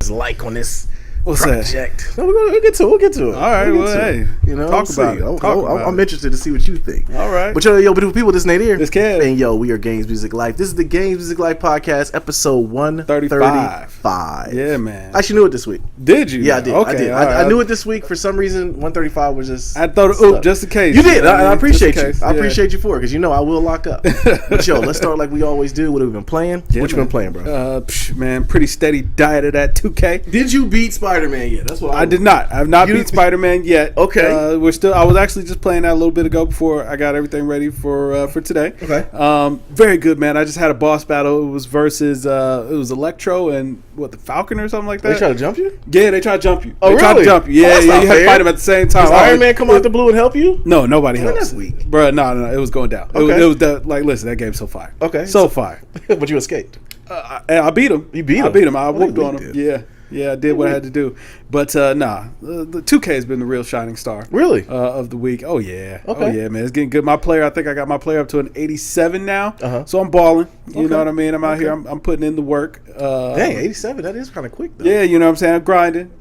like on this What's project. that? No, we'll get to it. All right, hey, talk about it. I'm interested to see what you think. All right. But but people, this is Nadir. This Kev. And we are Games Music Life. This is the Games Music Life podcast, episode 135. Yeah, man. I actually knew it this week. Did you? Yeah, I did. Okay, I did. I knew it this week. For some reason, 135 was just... I thought, just in case. You did. I appreciate you. I Yeah. appreciate you for it, because I will lock up. But let's start like we always do. What have we been playing? Yeah, what you been playing, bro? Man, pretty steady diet of that 2K. Did you beat Spider-Man yet? That's what I did not. I have not beat Spider-Man yet. Okay. I was actually just playing that a little bit ago before I got everything ready for today. Okay. Very good, man. I just had a boss battle. It was versus Electro and the Falcon or something like that. They try to jump you? Yeah, they try to jump you. Oh, they really? try to jump you. Yeah, you have to fight them at the same time. Does Iron Man come out the blue and help you? No, nobody helps. That's weak. Bro, no, it was going down. Okay. It was listen, that game's so fire. Okay. So fire. But you escaped. I beat him. You beat him? I beat him. I What whooped on him. did? Yeah, I did what I had to do. But the 2K has been the real shining star. Really? Of the week. Oh, yeah. Okay. Oh, yeah, man. It's getting good. I think I got my player up to an 87 now. Uh-huh. So I'm balling. You know Okay. what I mean? I'm out here. I'm putting in the work. Dang, 87. That is kind of quick, though. Yeah, you know what I'm saying? I'm grinding,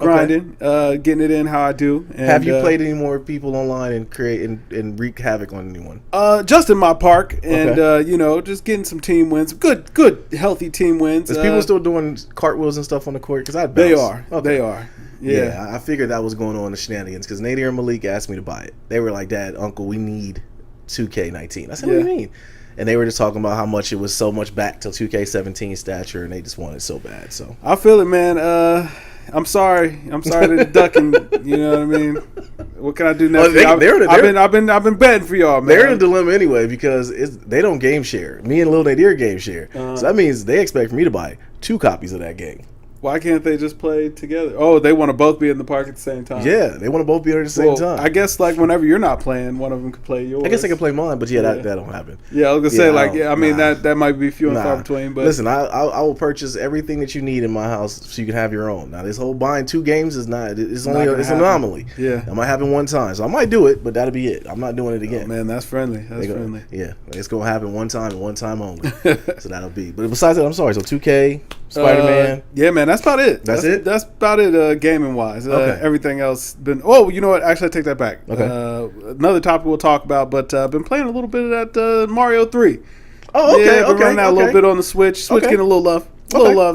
getting it in how I do. And, have you played any more people online and create and wreak havoc on anyone? Just in my park, and Okay. just getting some team wins, good, healthy team wins. Is people still doing cartwheels and stuff on the court? Because They are. They are. Yeah, I figured that was going on in the shenanigans because Nadir and Malik asked me to buy it. They were like, "Dad, Uncle, we need 2K19." I said, "What do you mean?" And they were just talking about how much it was so much back to 2K17 stature, and they just wanted it so bad. So I feel it, man. I'm sorry to ducking. You know what I mean? What can I do now? I've been betting for y'all, man. They're in a dilemma anyway because they don't game share. Me and Lil Nadir game share, so that means they expect for me to buy 2 copies of that game. Why can't they just play together? Oh, they want to both be in the park at the same time. Yeah, they want to both be there at the same time. I guess whenever you're not playing, one of them could play yours. I guess they can play mine, but that don't happen. Yeah, I was gonna say that might be few and far between. But listen, I will purchase everything that you need in my house so you can have your own. Now, this whole buying 2 games it's an anomaly. Yeah, it might happen one time, so I might do it, but that'll be it. I'm not doing it again. Oh, man, that's friendly. Friendly. Yeah, it's gonna happen one time and one time only. So that'll be. But besides that, I'm sorry. So 2K, Spider-Man. Yeah, man, that's about it. That's it. That's about it, gaming wise. Okay. Everything else been. Oh, you know what? Actually, I take that back. Okay. Another topic we'll talk about, but I've been playing a little bit of that Mario 3. Oh, okay. Yeah, I've been running that a little bit on the Switch. Getting a little love.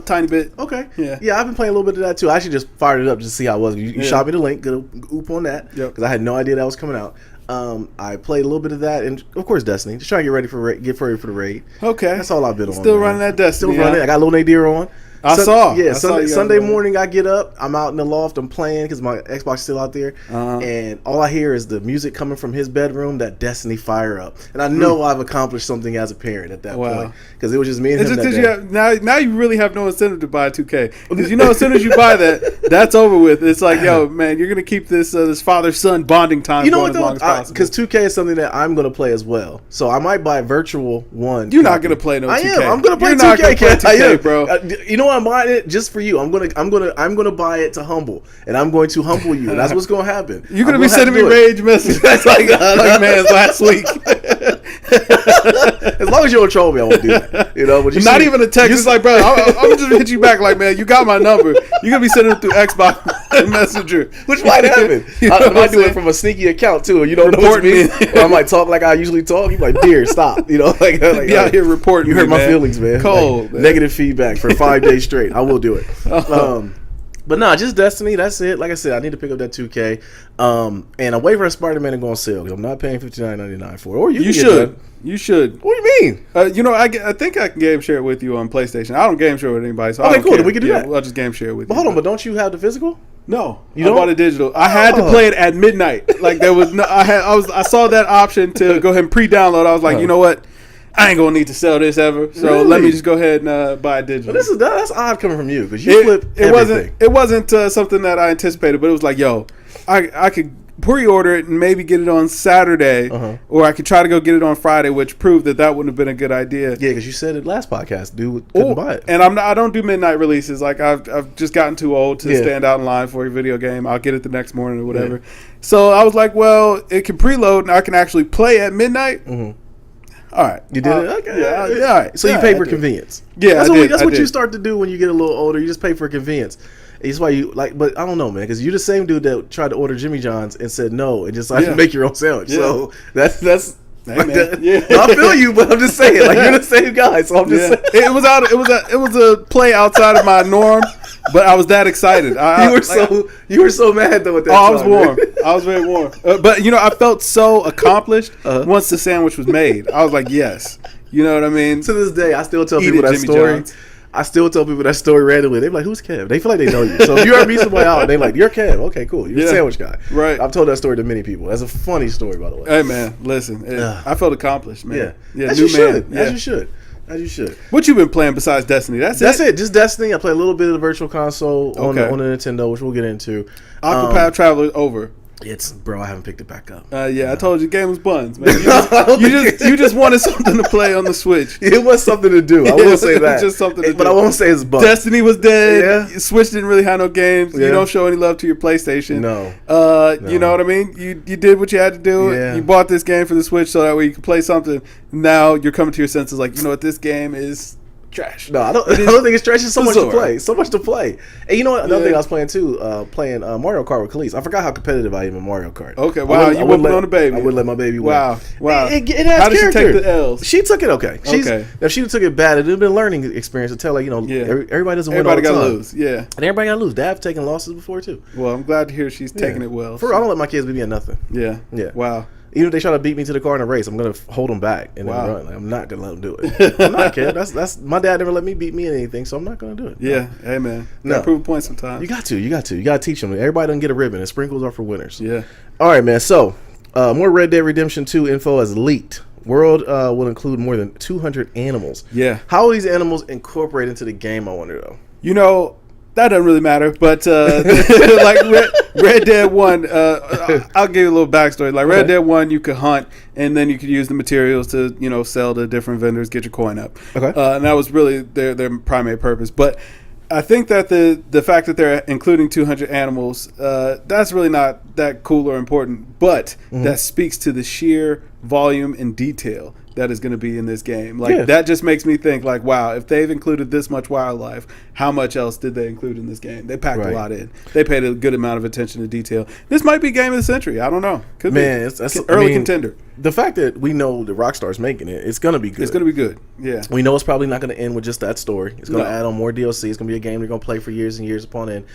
Tiny bit. Okay. Yeah, I've been playing a little bit of that too. I actually just fired it up just to see how it was. You shot me the link. Good oop on that. Because I had no idea that was coming out. I played a little bit of that, and of course Destiny. Just trying to get ready for the raid. Okay. That's all I've been on. Still running that Destiny. Still running. I got Lil Nadir on. I saw. Yeah, Sunday morning I get up. I'm out in the loft. I'm playing because my Xbox is still out there. And all I hear is the music coming from his bedroom, that Destiny fire up. And I know I've accomplished something as a parent at that point. Because it was just me and him that day. Now you really have no incentive to buy 2K. Because as soon as you buy that's over with. It's like, yo, man, you're going to keep this father-son bonding time going as long as possible. Because 2K is something that I'm going to play as well. So I might buy Virtual 1. You're not going to play no 2K. I am. I'm going to play 2K, bro. You know what? I'm buying it just for you. I'm gonna buy it to humble, and I'm going to humble you. And that's what's gonna happen. You're gonna be sending me rage messages like man's last week. As long as you don't troll me, I won't do that. But not even a text. It's like, bro, I'm just hit you back. Like, man, you got my number. You're gonna be sending it through Xbox Messenger, which might happen. I might do it from a sneaky account too. You don't know what me. Or I might talk like I usually talk. You like, dear, stop. Be out here reporting. You hurt my feelings, man. Cold. Man. Negative feedback for 5 days straight. I will do it. But no, just Destiny. That's it. Like I said, I need to pick up that 2K. And I'm waiting for a Spider-Man to go on sale because I'm not paying $59.99 for it. Or you should. You should. What do you mean? I think I can game share it with you on PlayStation. I don't game share with anybody. So okay, cool. Then we can do that. I'll just game share it with you. But hold on. But don't you have the physical? No, I bought it digital. I had to play it at midnight. Like there was no. I saw that option to go ahead and pre-download. I was like, you know what? I ain't gonna need to sell this ever, so let me just go ahead and buy it digital. That's odd coming from you because you flip everything. It wasn't something that I anticipated, but it was like, yo, I could pre-order it and maybe get it on Saturday, or I could try to go get it on Friday, which proved that wouldn't have been a good idea. Yeah, because you said it last podcast, dude couldn't buy it. And I don't do midnight releases. Like I've just gotten too old to stand out in line for a video game. I'll get it the next morning or whatever. So I was like, well, it can preload and I can actually play at midnight. All right. You did it? Okay. Yeah. All right. So you pay for convenience. Yeah, That's what you start to do when you get a little older. You just pay for convenience. It's why you like, but I don't know, man, because you're the same dude that tried to order Jimmy John's and said no and just decided to make your own sandwich. Yeah. So that's hey, like man. Yeah. I feel you, but I'm just saying, like you're the same guy. So I'm just saying. It was a play outside of my norm, but I was that excited. You were so mad though at that time. I was warm. I was very warm. But I felt so accomplished once the sandwich was made. I was like, yes. You know what I mean? To this day, I still tell people that story. John's. I still tell people that story randomly. They're like, "Who's Kev?" They feel like they know you. So if you ever meet somebody out, they're like, "You're Kev." Okay, cool. You're a sandwich guy. Right. I've told that story to many people. That's a funny story, by the way. Hey man, listen. I felt accomplished, man. Yeah. As you should. As you should. What you been playing besides Destiny? That's it. Just Destiny. I play a little bit of the Virtual Console on the Nintendo, which we'll get into. Octopath Traveler over. Bro, I haven't picked it back up. I told you, game was buns, man. You just wanted something to play on the Switch. It was something to do. I will say that. Just something to do. But I won't say it's buns. Destiny was dead. Yeah. Switch didn't really have no games. Yeah. You don't show any love to your PlayStation. No. You know what I mean? You did what you had to do. Yeah. You bought this game for the Switch so that way you could play something. Now you're coming to your senses like, you know what, this game is trash. No, I don't think it's trash. It's so much to play. So much to play. And you know what? Another thing I was playing too, Mario Kart with Khalees. I forgot how competitive I am in Mario Kart. Okay, wow. You wouldn't on the baby. I would let my baby win. Wow. It has how did character. she take the L's? She took it okay. If she took it bad, it would have been a learning experience to tell her, everybody doesn't win all the time. Everybody got to lose. Yeah. And everybody got to lose. Dad's taken losses before too. Well, I'm glad to hear she's taking it well. I don't let my kids beat me at nothing. Yeah. Wow. Even if they try to beat me to the car in a race, I'm gonna hold them back and then run. Like, I'm not gonna let them do it. I'm not, kid. That's my dad never let me beat me in anything, so I'm not gonna do it. Yeah, hey man, prove a point sometimes. You got to teach them. Everybody doesn't get a ribbon, and sprinkles are for winners. Yeah. All right, man. So, more Red Dead Redemption 2 info has leaked. World will include more than 200 animals. Yeah. How will these animals incorporate into the game? I wonder though. That doesn't really matter, but like Red Dead 1, I'll give you a little backstory. Like Red Dead 1, you could hunt, and then you could use the materials to, sell to different vendors, get your coin up. Okay. And that was really their primary purpose. But I think that the fact that they're including 200 animals, that's really not that cool or important. But that speaks to the sheer volume and detail that is going to be in this game. That just makes me think like, wow, if they've included this much wildlife, how much else did they include in this game? They packed a lot in. They paid a good amount of attention to detail. This might be game of the century. I don't know. Could be. That's early contender. The fact that we know that Rockstar's making it, it's going to be good. It's going to be good. Yeah. We know it's probably not going to end with just that story. It's going to add on more DLC. It's going to be a game they're going to play for years and years upon end.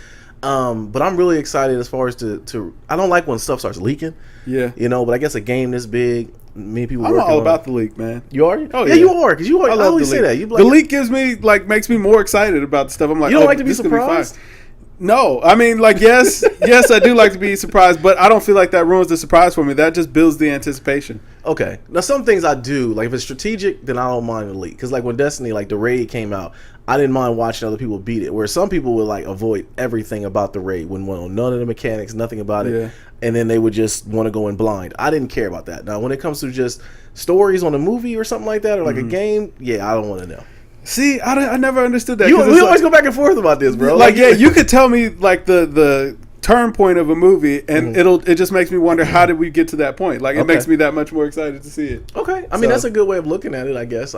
But I'm really excited as far as to I don't like when stuff starts leaking. Yeah. But I guess a game this big, many people. I'm all about the leak, man. You are? Oh yeah, you are because you. I always say that. The leak gives me makes me more excited about the stuff. I'm like, you don't like to be surprised. No, I mean, yes, I do like to be surprised, but I don't feel like that ruins the surprise for me. That just builds the anticipation. Okay, now some things I do like if it's strategic, then I don't mind the leak because like when Destiny, like the raid came out, I didn't mind watching other people beat it. Where some people would like avoid everything about the raid, wouldn't want to know none of the mechanics, nothing about it, and then they would just want to go in blind. I didn't care about that. Now when it comes to just stories on a movie or something like that, or like a game, I don't want to know. See, I never understood that. We always go back and forth about this, bro. You could tell me like the turn point of a movie, and it just makes me wonder how did we get to that point? Like it makes me that much more excited to see it. Okay, I mean that's a good way of looking at it, I guess.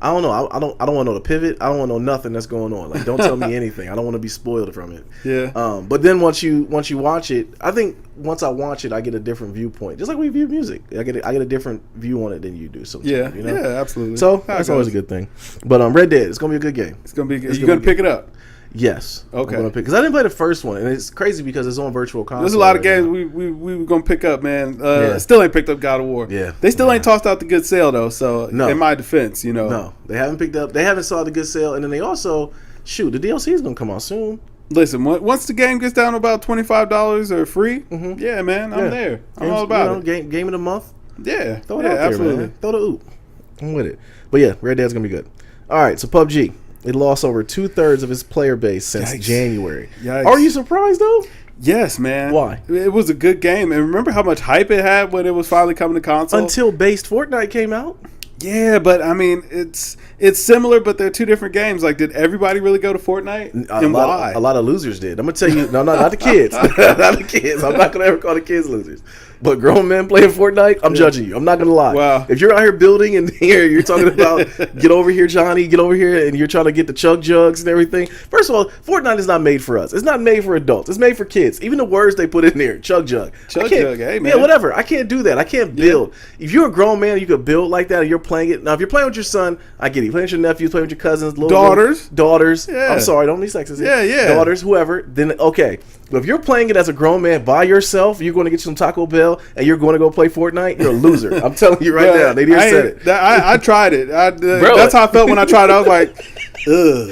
I don't know. I don't want to know the pivot. I don't want to know nothing that's going on. Like don't tell me anything. I don't want to be spoiled from it. Yeah. But then once you watch it, I think once I watch it, I get a different viewpoint. Just like we view music, I get a different view on it than you do. Sometimes, yeah, absolutely. So that's always a good thing. But Red Dead, it's gonna be a good game. It's gonna be good. You gonna pick it up? Yes. Okay. Because I didn't play the first one, and it's crazy because it's on Virtual Console. There's a lot of games we were gonna pick up, man. Still ain't picked up God of War. Yeah. They still ain't tossed out the good sale though. So in my defense, no, they haven't picked up. They haven't saw the good sale, and then they also the DLC is gonna come out soon. Listen, once the game gets down to about $25 or free, yeah, man, I'm there. I'm all about it. Game of the month. Yeah. Throw it out there, absolutely. Man. Throw the oop. I'm with it. But yeah, Red Dead's gonna be good. All right, so PUBG. It lost over 2/3 of its player base since January. Yikes. Are you surprised though? Yes, man. Why? It was a good game, and remember how much hype it had when it was finally coming to console. Until based Fortnite came out. Yeah, but I mean, it's similar, but they're two different games. Like, did everybody really go to Fortnite? Why? A lot of losers did. I'm gonna tell you, no, not the kids, not the kids. I'm not gonna ever call the kids losers. but grown men playing Fortnite, I'm judging you. I'm not gonna lie. Wow. If you're out here building and here you're talking about get over here, Johnny, get over here, and you're trying to get the chug jugs and everything. First of all, Fortnite is not made for us. It's not made for adults. It's made for kids. Even the words they put in there, chug jug. Hey man. Yeah, whatever. I can't do that. I can't build. If you're a grown man, you could build like that, and you're playing it. Now, if you're playing with your son, I get it. You're playing with your nephews, playing with your cousins, daughters. Yeah. I'm sorry, don't need sexist. Yeah. Daughters, whoever. Then okay. But if you're playing it as a grown man by yourself, you're going to get you some Taco Bell, and you're going to go play Fortnite. You're a loser. I'm telling you right now. They didn't said it. I tried it. That's how I felt when I tried it. I was like, ugh.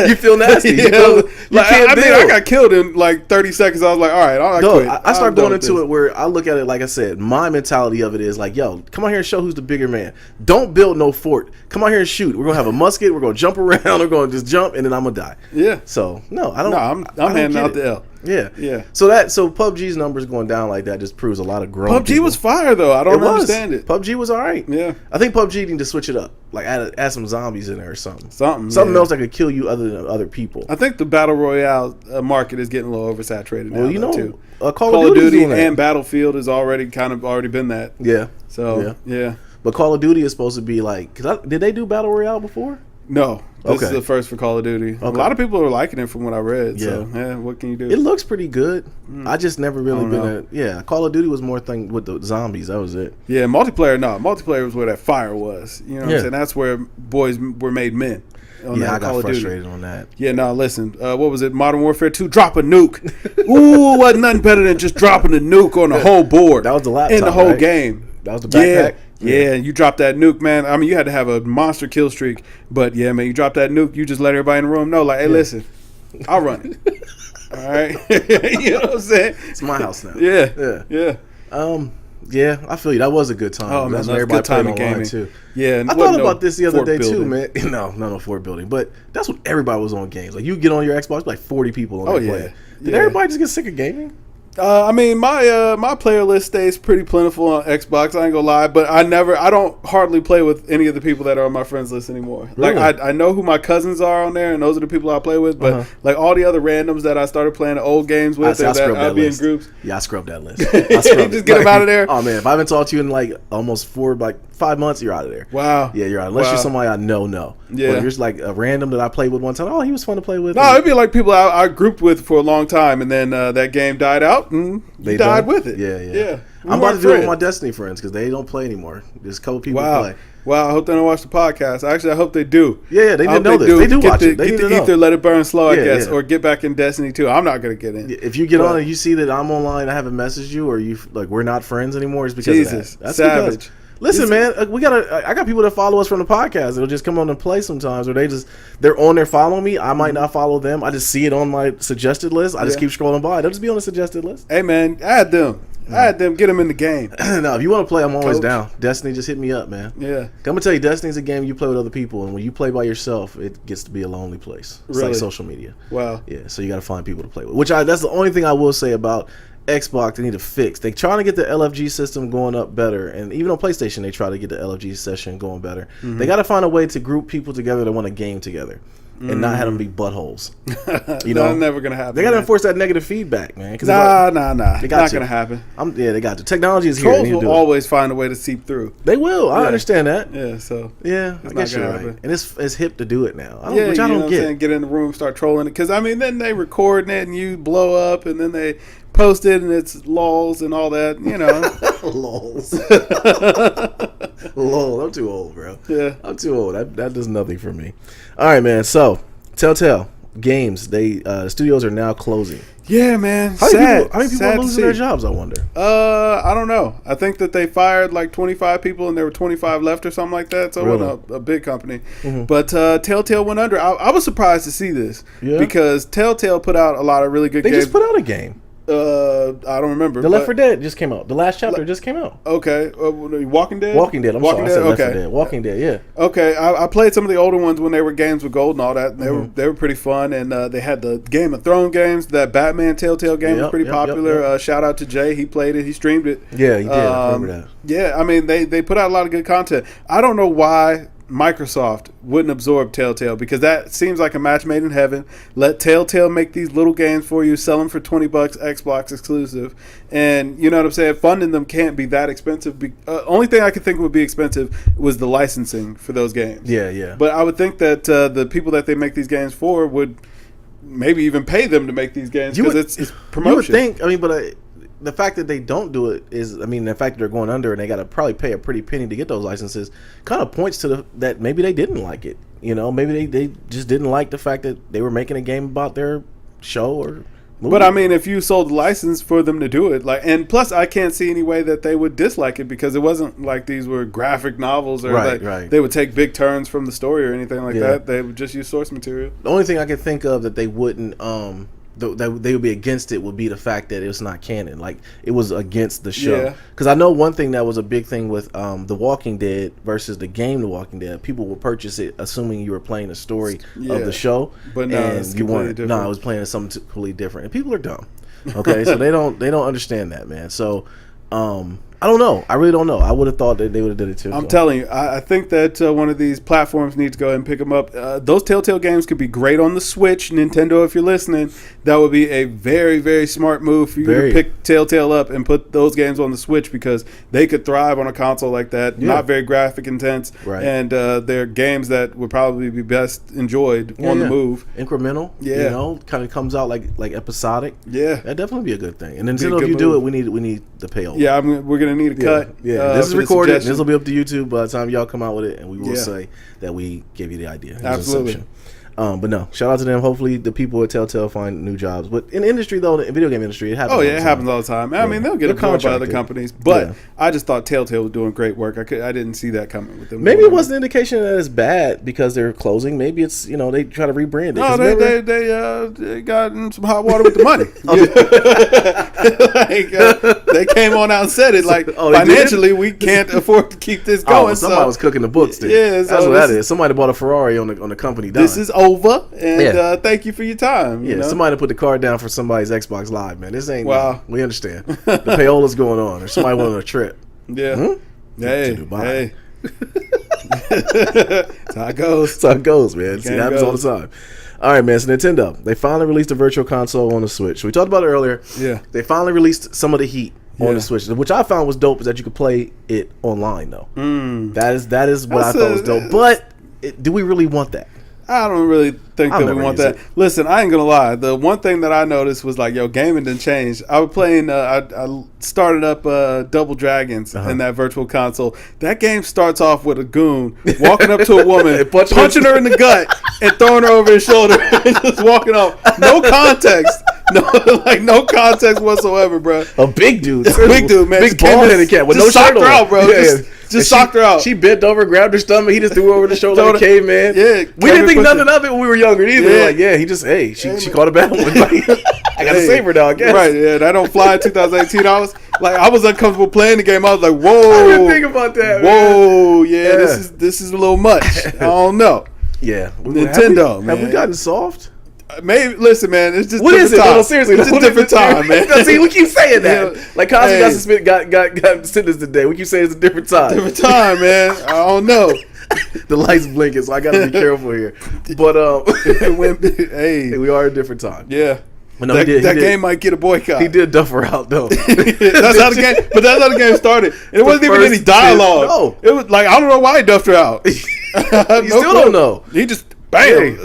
You feel nasty. Yeah. You know, I got killed in like 30 seconds. I was like, all right, I quit. I start going into it where I look at it like I said. My mentality of it is like, yo, come out here and show who's the bigger man. Don't build no fort. Come out here and shoot. We're gonna have a musket. We're gonna jump around. We're gonna just jump, and then I'm gonna die. Yeah. So no, I don't. No, I'm handing out the L. Yeah. So PUBG's numbers going down like that just proves a lot of grown. PUBG people. was fire though. I don't understand it. PUBG was all right. Yeah. I think PUBG need to switch it up. Like add some zombies in there or something. Something else that could kill you other than other people. I think the battle royale market is getting a little oversaturated now. Well, you know, too. Call of Duty and Battlefield has already been that. Yeah. So yeah. But Call of Duty is supposed to be like. Did they do battle royale before? No. This is the first for Call of Duty. Okay. A lot of people are liking it from what I read. Yeah. So, what can you do? It looks pretty good. I just never really been Call of Duty was more thing with the zombies. That was it. Yeah, multiplayer, no. Multiplayer was where that fire was. You know what I'm saying? That's where boys were made men. I got frustrated on that. Yeah, no, listen. What was it? Modern Warfare 2, drop a nuke. Ooh, wasn't nothing better than just dropping a nuke on the whole board. That was the laptop, in the whole game. That was the backpack? Yeah, you dropped that nuke, man. I mean, you had to have a monster kill streak. But, yeah, man, you dropped that nuke, you just let everybody in the room know, like, hey, listen, I'll run it. All right? You know what I'm saying? It's my house now. Yeah. Yeah, I feel you. That was a good time. Oh, man, that's a good time in gaming too. Yeah, I thought about this the other day too, man. No fort building, but that's what everybody was on games. Like you get on your Xbox, like 40 people on there playing. Did everybody just get sick of gaming? I mean, my player list stays pretty plentiful on Xbox. I ain't gonna lie, but I don't hardly play with any of the people that are on my friends list anymore. Really? Like I know who my cousins are on there, and those are the people I play with. But like all the other randoms that I started playing old games with, I'll be in groups. Yeah, I scrubbed that list. Just get them out of there. Oh man, if I haven't talked to you in like almost 5 months, you're out of there. Wow. Yeah, you're out. Unless you're somebody I know. Yeah. But if you're just like a random that I played with one time. Oh, he was fun to play with. No, it'd be like people I grouped with for a long time, and then that game died out, and they died with it. Yeah. I'm about to do it with my Destiny friends because they don't play anymore. There's a couple people play. Wow, I hope they don't watch the podcast. Actually, I hope they do. Yeah, they didn't know this. They do watch it. They get the ether, let it burn slow, I guess, or get back in Destiny 2. I'm not going to get in. If you get on and you see that I'm online, I haven't messaged you, or you like we're not friends anymore, it's because of that. That's savage. Because, listen, man, I got people that follow us from the podcast. They'll just come on and play sometimes, or they're on there following me. I might not follow them. I just see it on my suggested list. I just keep scrolling by. They'll just be on the suggested list. Hey, man, add them. Get them in the game. No, if you want to play, I'm always down. Destiny, just hit me up, man. Yeah. I'm going to tell you, Destiny's a game you play with other people, and when you play by yourself, it gets to be a lonely place. It's like social media. Wow. Yeah, so you got to find people to play with. That's the only thing I will say about Xbox they need to fix. They're trying to get the LFG system going up better, and even on PlayStation they try to get the LFG session going better. They got to find a way to group people together that want to game together and not have them be buttholes. You know, that's never gonna happen. They got to enforce that negative feedback, man. Nah. They not gonna happen. They got to. Technology is Trolls here. Trolls will always find a way to seep through. They will. I understand that. Yeah. So I guess you're right. And it's hip to do it now. Which I don't get. Get in the room, start trolling it, because I mean, then they recording it and you blow up, and then they post it and it's lols and all that. You know, lols. Lol. I'm too old, bro. Yeah, I'm too old. That does nothing for me. All right, man. So Telltale Games, studios are now closing. Yeah, man. How many people are losing their jobs, I wonder? I don't know. I think that they fired like 25 people and there were 25 left or something like that. So it wasn't a big company. But Telltale went under. I was surprised to see this because Telltale put out a lot of really good games. They just put out a game. I don't remember. The Left 4 Dead just came out. The last chapter just came out. Okay. Walking Dead? Walking Dead. I'm sorry. I said Left 4 Dead. Walking Dead, yeah. Okay. I played some of the older ones when they were games with gold and all that. They were pretty fun. And they had the Game of Thrones games. That Batman Telltale game was pretty popular. Shout out to Jay. He played it. He streamed it. Yeah, he did. I remember that. Yeah, I mean, they put out a lot of good content. I don't know why Microsoft wouldn't absorb Telltale, because that seems like a match made in heaven. Let Telltale make these little games for you, sell them for $20, Xbox exclusive, and you know what I'm saying. Funding them can't be that expensive. Only thing I could think would be expensive was the licensing for those games. Yeah. But I would think that the people that they make these games for would maybe even pay them to make these games, because it's promotion. You would think. I mean, but the fact that they don't do it is, I mean, the fact that they're going under and they got to probably pay a pretty penny to get those licenses kind of points to that maybe they didn't like it. You know, maybe they just didn't like the fact that they were making a game about their show or movie. But I mean, if you sold the license for them to do it, and plus I can't see any way that they would dislike it, because it wasn't like these were graphic novels or right. They would take big turns from the story or anything like that. They would just use source material. The only thing I can think of that they wouldn't that they would be against it would be the fact that it's not canon. Like, it was against the show. Because I know one thing that was a big thing with The Walking Dead versus the game The Walking Dead. People will purchase it assuming you were playing the story of the show, but no, it's completely different. No, I was playing something completely different, and people are dumb. Okay, so they don't understand that, man. So I don't know. I really don't know. I would have thought that they would have did it too. I'm telling you, I think that one of these platforms needs to go ahead and pick them up. Those Telltale games could be great on the Switch. Nintendo, if you're listening, that would be a very, very smart move for you to pick Telltale up and put those games on the Switch, because they could thrive on a console like that. Yeah. Not very graphic intense. Right. And they're games that would probably be best enjoyed on the move. Incremental. Yeah. You know, kind of comes out like episodic. Yeah. That'd definitely be a good thing. And Nintendo, if you do it, we need the payola. Yeah, we're going to need a cut. Yeah, this is recorded. This will be up to YouTube by the time y'all come out with it, and we will say that we gave you the idea. Absolutely. But no, shout out to them. Hopefully the people at Telltale find new jobs. But in the industry, though, the video game industry, it happens. It happens all the time. I mean, they'll get absorbed by other companies. But I just thought Telltale was doing great work. I didn't see that coming with them. Maybe it wasn't an indication that it's bad because they're closing. Maybe it's, they try to rebrand it. No, they got in some hot water with the money. They came on out and said it. Like, financially, we can't afford to keep this going. Somebody was cooking the books then. Yeah, that's what that is. Somebody bought a Ferrari on the company dime. This is over, and thank you for your time. Yeah, somebody put the card down for somebody's Xbox Live, man. This ain't. Wow. We understand. The payola's going on, or somebody went on a trip. Yeah. Hey. That's how it goes. That's how it goes, man. See, it happens all the time. All right, man. So Nintendo, they finally released a virtual console on the Switch. We talked about it earlier. Yeah. They finally released some of the heat on the Switch, which I found was dope, is that you could play it online, though. That is what I thought was dope. But do we really want that? I don't really think that we want that. Listen, I ain't gonna lie. The one thing that I noticed was gaming didn't change. I was playing. I started up Double Dragons in that virtual console. That game starts off with a goon walking up to a woman, punching her in the gut, and throwing her over his shoulder, and just walking off. No context. No context whatsoever, bro. A big dude, man. Big bald-headed cat with no shirt on. Her out, bro. Just socked her out. She bent over, grabbed her stomach. He just threw her over the shoulder like a caveman. Yeah, we didn't think nothing of it when we were younger either. She caught a bad one. I gotta save her now, I guess. Right? Yeah, that don't fly in 2018. I was uncomfortable playing the game. I was like, whoa. I didn't think about that. Whoa, yeah. This is a little much. I don't know. Yeah, Nintendo. Man. Have we gotten soft? Maybe. Listen, man. It's just what is it? No, seriously, it's a different time, man. See, we keep saying that. Like Cosby got sentenced today. We keep saying it's a different time. Different time, man. I don't know. The lights blinking, so I gotta be careful here. But we are a different time. Yeah. But no, that game might get a boycott. He did duff her out though. That's how the game started. And it wasn't even any dialogue. No, it was I don't know why he duffed her out. You still don't know. He just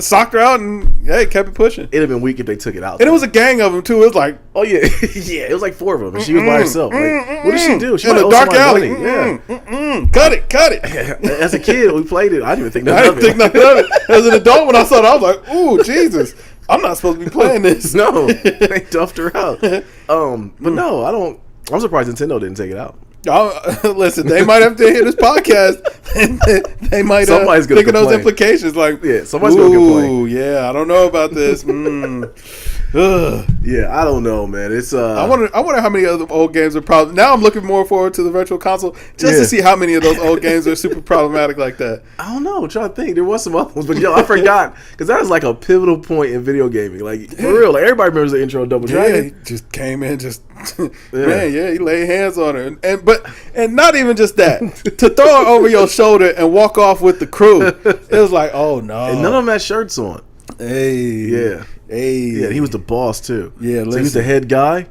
socked her out and kept it pushing. It'd have been weak if they took it out. And it was a gang of them too. It was like, oh yeah, it was like 4 of them, and she was by herself. What did she do? She in a dark alley. Cut it. As a kid, we played it. I didn't even think nothing of it. As an adult, when I saw it, I was like, ooh, Jesus. I'm not supposed to be playing this. No, they duffed her out. But no, I don't. I'm surprised Nintendo didn't take it out. Listen, they might have to hear this podcast. They might somebody's think of those implications. Somebody's going to complain. Yeah, I don't know about this. Yeah, I don't know, man. It's I wonder how many other old games are probably. Now I'm looking more forward to the virtual console just to see how many of those old games are super problematic like that. I don't know. I'm trying to think. There was some other ones, but I forgot because that was like a pivotal point in video gaming. For real, everybody remembers the intro of Double Dragon. He just came in, just Man, yeah, he laid hands on her, and not even just that, to throw her over your shoulder and walk off with the crew. It was like, oh no, and none of them had shirts on. Hey, Yeah, hey, he was the boss too. Yeah, so he was the head guy.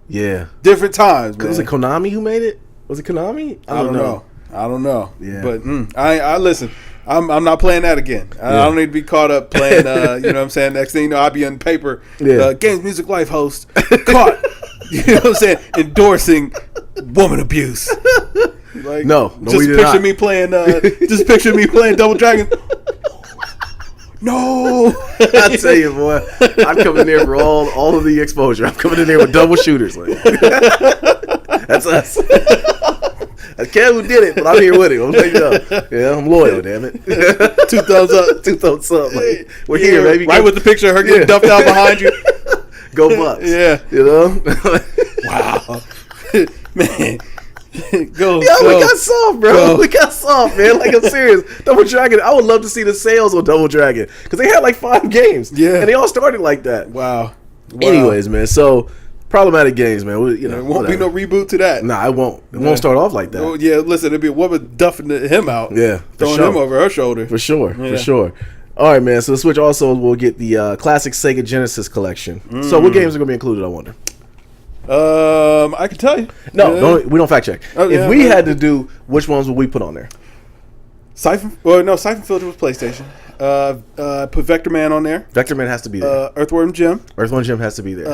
Yeah, different times, man. Was it Konami who made it? Was it Konami? I don't know. Yeah, but I listen. I'm not playing that again. I don't need to be caught up playing. You know what I'm saying? Next thing you know, I'll be on paper. GamesMusicLyfe host caught. You know what I'm saying? Endorsing woman abuse. Like, no, just picture me playing. Just picture me playing Double Dragon. No, I tell you, boy, I'm coming in there for all of the exposure. I'm coming in there with double shooters. Like, that's us. I can't who did it, but I'm here with it. I'm like, yeah, I'm loyal, damn it. 2 thumbs up. 2 thumbs up. Like, we're here, baby. Right with the picture of her getting dumped out behind you. Go Bucks. Yeah. You know? Wow. Man. We got soft, bro. Go. We got soft, man. Like, I'm serious. Double Dragon, I would love to see the sales on Double Dragon because they had like 5 games. Yeah. And they all started like that. Wow. Anyways, man, so problematic games, man. You know, there won't be no reboot to that. Nah, it won't. It won't start off like that. Oh, yeah, listen, it'd be a woman duffing him out. Yeah. Throwing him over her shoulder. For sure. All right, man. So the Switch also will get the classic Sega Genesis collection. So what games are going to be included, I wonder? I can tell you. No, we don't fact check. If we had to do, which ones would we put on there? Siphon? Well, no, Siphon Filter was PlayStation. Put Vector Man on there. Vector Man has to be there. Earthworm Jim. Earthworm Jim has to be there.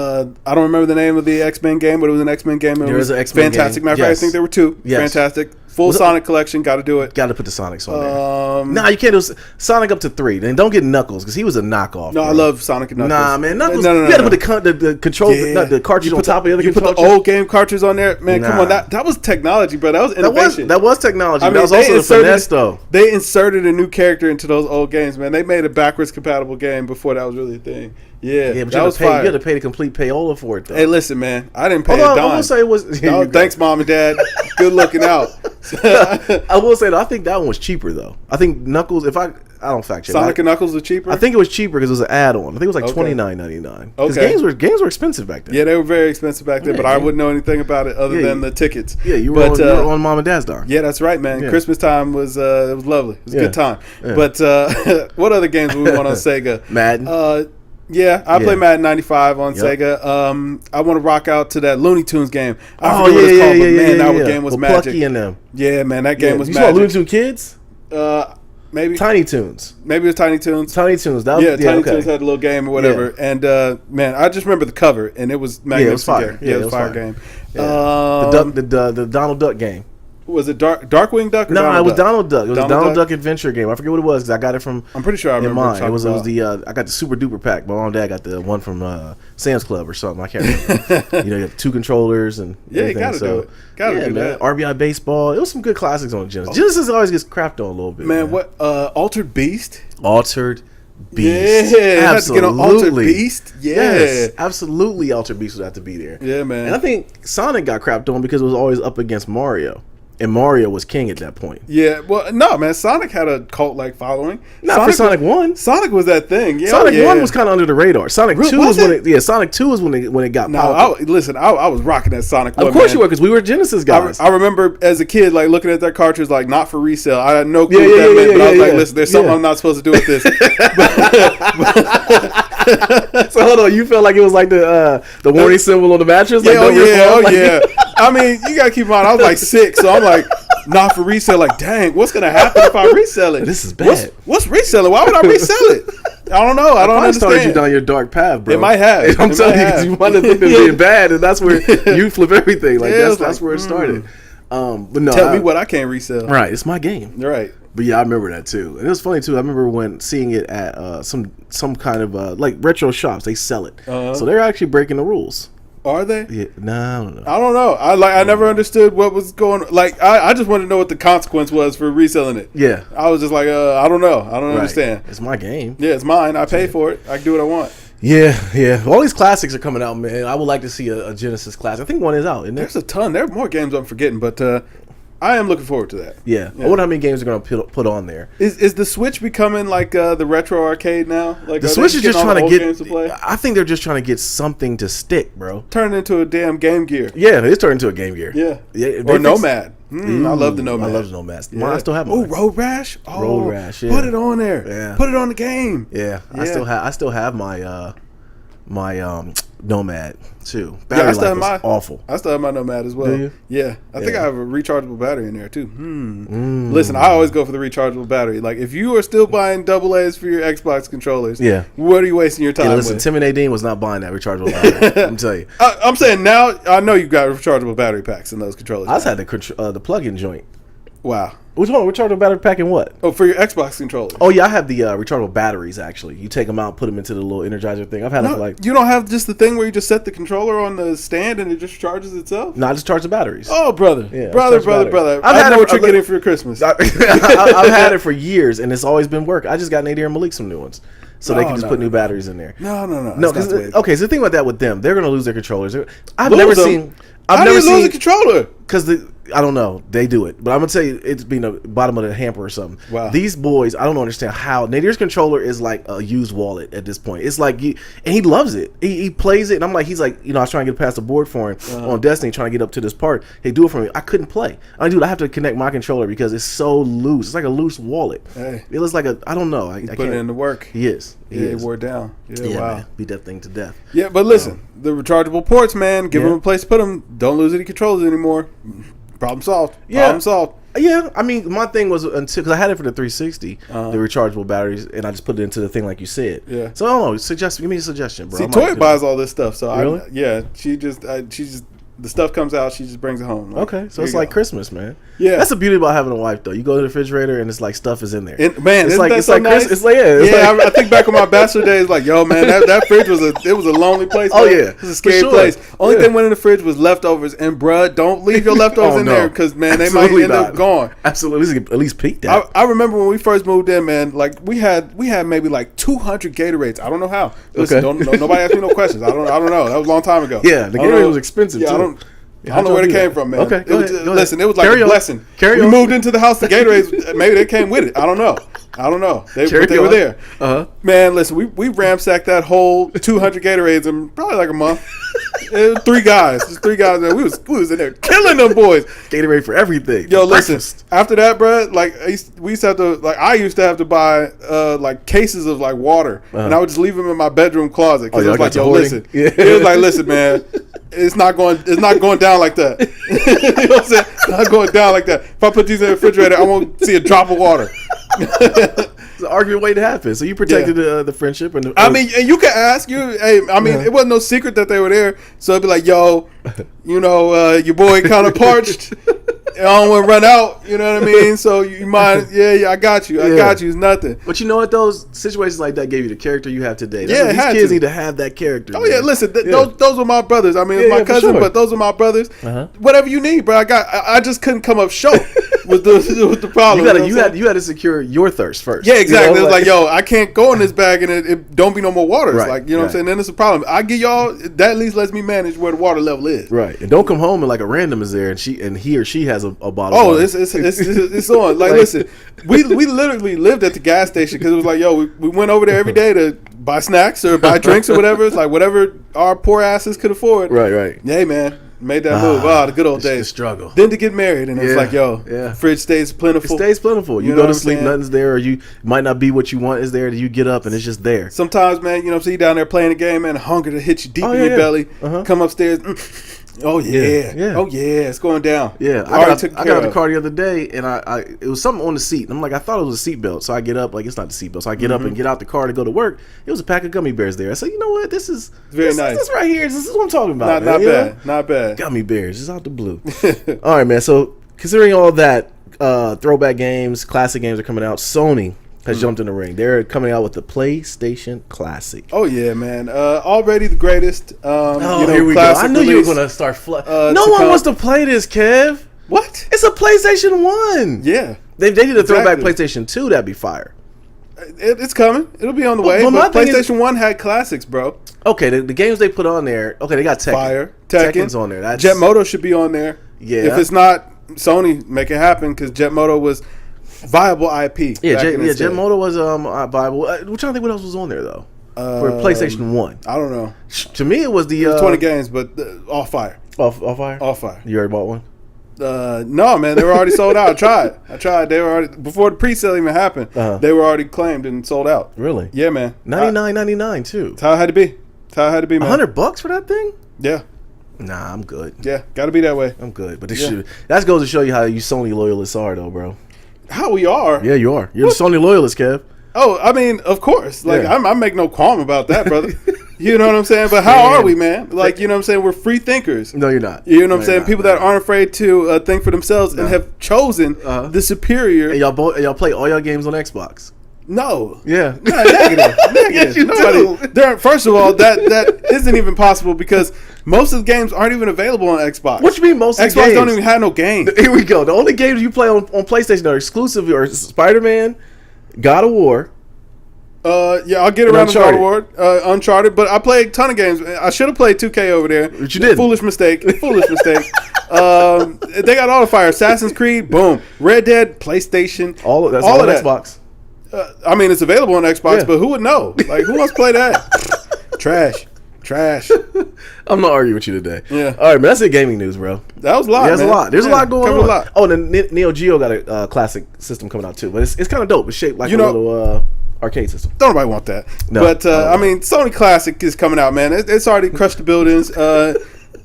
I don't remember the name of the X-Men game, but it was an X-Men game. There is an X-Men fantastic. game. Matter of fact, I think there were 2. Yes. Fantastic. Full Sonic collection. Got to do it. Got to put the Sonics on there. Nah, you can't do Sonic up to 3. Then don't get Knuckles because he was a knockoff. No, bro. I love Sonic and Knuckles. Nah, man, Knuckles. No, you got to put the control, the cartridge on top of the other. You put the old game cartridge on there, man. Come on, that was technology, bro. That was innovation. That was technology. I mean, that was also the finesse, though. They inserted a new character into those old games, man. They made a backwards compatible game before that was really a thing. Yeah, but you had to pay the complete payola for it, though. Hey, listen, man, I didn't pay a dime. I will say it was. Thanks, Mom and Dad. Good looking out. I will say, though, I think that one was cheaper, though. I think Knuckles, I don't fact check. Sonic and Knuckles was cheaper? I think it was cheaper because it was an add-on. I think it was like $29.99. Because games were expensive back then. Yeah, they were very expensive back then, but I wouldn't know anything about it other than the tickets. Yeah, you were on Mom and Dad's dime. Yeah, that's right, man. Yeah. Christmas time was lovely. It was a good time. Yeah. But what other games would we want on Sega? Madden. Yeah, I play Madden 95 on Sega. I want to rock out to that Looney Tunes game. I forget what it's called, but man, that game was magic. Plucky in them. Yeah, man, that game was you magic. You saw Looney Tunes Kids? Maybe Tiny Toons. Maybe it was Tiny Toons. Tiny Toons. That was, Tiny Toons had a little game or whatever. Yeah. And man, I just remember the cover, and it was magnificent. Yeah, it was fire. Game. Yeah. The Donald Duck game. Was it Darkwing Duck? Or no, Donald it was Duck? Donald Duck. It was a Donald Duck adventure game. I forget what it was because I got it from. I'm pretty sure I remember. Mine. It was the I got the Super Duper pack. My mom and dad got the one from Sam's Club or something. I can't remember. You have 2 controllers and you gotta do it. Gotta do that. RBI baseball. It was some good classics on Genesis. Genesis always gets crapped on a little bit. Man, what Altered Beast? Altered Beast. Yeah, absolutely. To get on Altered Beast. Yeah. Yes, absolutely. Altered Beast would have to be there. Yeah, man. And I think Sonic got crapped on because it was always up against Mario. And Mario was king at that point. Yeah, well, no, man. Sonic had a cult-like following. Not for Sonic 1. Sonic was that thing. Yeah, Sonic 1 was kind of under the radar. Sonic 2 was when it. Yeah, Sonic 2 was when it got popular. Listen, I was rocking that Sonic 1. Of course you were, because we were Genesis guys. I remember as a kid, like looking at that cartridge, like not for resale. I had no clue what that meant, but I was like, listen, there's something I'm not supposed to do with this. So hold on, you felt like it was like the warning symbol on the mattress? Yeah, yeah. I mean, you gotta keep in mind, I was like 6, so I'm like, not for resale. Like, dang, what's gonna happen if I resell it? This is bad. What's reselling? Why would I resell it? I don't know. I don't understand. Started you down your dark path, bro. It might have. I'm telling you, because you want to think of being bad, and that's where you flip everything. Like that's where it started. But no, tell me what I can't resell. Right, it's my game. Right. But yeah, I remember that too. And it was funny too. I remember when seeing it at some kind of like retro shops. They sell it, so they're actually breaking the rules. Are they? Yeah, no, I don't know. I don't know. I never understood what was going on. Like, I just wanted to know what the consequence was for reselling it. Yeah. I was just like, I don't know. I don't understand. It's my game. Yeah, it's mine. I pay for it. I can do what I want. Yeah. All these classics are coming out, man. I would like to see a Genesis classic. I think one is out, isn't there? There's a ton. There are more games I'm forgetting, but I am looking forward to that. Yeah. I wonder how many games they're going to put on there. Is the Switch becoming like the retro arcade now? Like the Switch is just trying to get. To I think they're just trying to get something to stick, bro. Turn it into a damn Game Gear. Yeah, it's turned into a Game Gear. Yeah. Or Nomad. I love the Nomad. I love the Nomad. I still have mine. Oh, Road Rash. Oh, Road Rash. Yeah. Put it on there. Yeah. Put it on the game. Yeah. I still have my Nomad too. I Battery still have life is awful. I still have my Nomad as well. Do you? Yeah. I think I have a rechargeable battery in there too. Listen, I always go for the rechargeable battery. Like if you are still buying AA's for your Xbox controllers, what are you wasting your time listen, with? Tim and Nadine was not buying that rechargeable battery. I'm telling you. I'm saying now I know you've got rechargeable battery packs in those controllers. I just had the plug-in joint. Wow. Which one? Rechargeable battery pack in what? Oh, for your Xbox controllers. Oh yeah, I have the rechargeable batteries. Actually, you take them out, put them into the little Energizer thing. I've had it for like. You don't have just the thing where you just set the controller on the stand and it just charges itself. No, I just charge the batteries. Oh, brother, yeah, brother. I know what you're getting for your Christmas. I've had it for years and it's always been working. I just got Nadir and Malik some new ones, so they can just put new batteries in there. No. Okay, so the thing about that with them, they're gonna lose their controllers. I've Lose never them? seen. How do you lose a controller? Because I don't know. They do it. But I'm going to tell you, it's being the bottom of the hamper or something. Wow. These boys, I don't understand how. Nadir's controller is like a used wallet at this point. It's like, and he loves it. He plays it. And I'm like, he's like, I was trying to get past the board for him on Destiny, trying to get up to this part. Hey, do it for me. I couldn't play. I have to connect my controller because it's so loose. It's like a loose wallet. Hey. It looks like I don't know. I put it in the work. He is. He wore it down. Yeah, wow. Man, beat that thing to death. Yeah, but listen, the rechargeable ports, man, give them a place to put them. Don't lose any controllers anymore. Problem solved. Problem solved. Yeah, I mean, my thing was because I had it for the 360, the rechargeable batteries, and I just put it into the thing like you said. Yeah. So I don't know. Give me a suggestion, bro. See, Toy buys all this stuff, so really? she just the stuff comes out, she just brings it home. Like, okay, so it's like Christmas, man. Yeah, that's the beauty about having a wife, though. You go to the refrigerator and it's like stuff is in there. Man, it's like nice? It's like I think back on my bachelor days, like yo, man, that fridge was a lonely place. Oh yeah, it was a scary place. Only thing went in the fridge was leftovers, and bruh, don't leave your leftovers in there because man, they might end up gone. Absolutely, at least peek that. I remember when we first moved in, man. Like we had maybe like 200 Gatorades. I don't know how. Listen, nobody asked me no questions. I don't know. That was a long time ago. Yeah, the Gatorade was expensive too. I don't know where they came from, man. Okay, go ahead. Listen, it was like a blessing. We moved into the house. The Gatorades, maybe they came with it. I don't know. They were there. Man, listen, we ransacked that whole 200 Gatorades in probably like a month. It was three guys. Man. We was in there killing them boys. Gatorade for everything. Yo, listen. After that, bro, like I used to have to buy like cases of like water, and I would just leave them in my bedroom closet because it was like, yo, listen. It was like, listen, man. It's not going down like that. You know what I'm saying? It's not going down like that. If I put these in the refrigerator, I won't see a drop of water. It's an argument waiting to happen. So you protected the friendship. And you can ask. It wasn't no secret that they were there. So it'd be like, yo, your boy kind of parched. I don't want to run out. You know what I mean? So you mind? Yeah, I got you. I got you. It's nothing. But you know what? Those situations like that gave you the character you have today. These kids need to have that character. Oh, man. Yeah. Listen, those were my brothers. I mean, my cousin, but those are my brothers. Whatever you need, bro. I just couldn't come up short with the problem. You had to secure your thirst first. Yeah, exactly. It was like, yo, I can't go in this bag and it don't be no more water. It's like, you know what I'm saying? Then it's a problem. I give y'all that at least lets me manage where the water level is. Right. And don't come home and like a random is there and he or she has a bottle. Oh, it's on. Like, listen, we literally lived at the gas station because it was like, yo, we went over there every day to buy snacks or buy drinks or whatever. It's like whatever our poor asses could afford. Right. Yeah, man. Made that move. The good old days. The struggle. Then to get married, and it's like, yo, fridge stays plentiful. It stays plentiful. You go to sleep, nothing's there, or you might not be what you want is there. You get up, and it's just there. Sometimes, man, you down there playing a game, man, hunger to hit you deep in your belly. Come upstairs. Oh yeah. Oh yeah, it's going down. Yeah, I got out the car the other day, and it was something on the seat, and I'm like, I thought it was a seatbelt, so I get up, like it's not the seatbelt, so I get up and get out the car to go to work. It was a pack of gummy bears there. I said, you know what, this is very nice. This right here, this is what I'm talking about. Not bad. Gummy bears, just out the blue. All right, man. So considering all that, throwback games, classic games are coming out. Sony has jumped in the ring. They're coming out with the PlayStation Classic. Oh yeah, man! Already the greatest. Here we go. I knew you were gonna start. No one wants to play this, Kev. What? It's a PlayStation 1. Yeah, they need to throw back PlayStation 2. That'd be fire. It's coming. It'll be on the way. But PlayStation 1 had classics, bro. Okay, the games they put on there. Okay, they got Tekken. Fire. Tekken's on there. Jet Moto should be on there. Yeah. If it's not, Sony, make it happen because Jet Moto was viable IP. Jet Moto was viable. I'm trying to think what else was on there though. For PlayStation 1. I don't know. To me, it was the 20 games, but all fire. All fire. All fire. You already bought one? No, man, they were already sold out. I tried. They were already, before the pre-sale even happened. They were already claimed and sold out. Really? Yeah, man. $99.99 too. That's how it had to be. Man. $100 for that thing? Yeah. Nah, I'm good. Yeah, got to be that way. I'm good. But that goes to show you how you Sony loyalists are, though, bro. How we are? Yeah, you are. You're a Sony loyalist, Kev. Oh, I mean, of course. Like, I make no qualm about that, brother. You know what I'm saying? But how are we, man? Like, you know what I'm saying? We're free thinkers. No, you're not. You know what I'm saying? People that aren't afraid to think for themselves and have chosen the superior. And y'all play all your games on Xbox. No. Yeah. No, negative. Yes, you do. First of all, that isn't even possible because most of the games aren't even available on Xbox. What you mean most of the Xbox games? don't even have no games. Here we go. The only games you play on PlayStation are exclusive are Spider-Man, God of War. Yeah, I'll get around to God of War, Uncharted, but I played a ton of games. I should have played 2K over there. But you did. Foolish mistake. They got all the fire. Assassin's Creed, boom. Red Dead, PlayStation. That's all of on that. Xbox. I mean, it's available on Xbox, but who would know? Like, who wants to play that? Trash. I'm not arguing with you today. Yeah. All right, man. That's it. Gaming news, bro. That was a lot. There's a lot. There's a lot going on. A lot. Oh, and then Neo Geo got a classic system coming out too, but it's kind of dope. It's shaped like a little arcade system. Don't nobody want that. No, but I mean, Sony Classic is coming out, man. It's already crushed the buildings.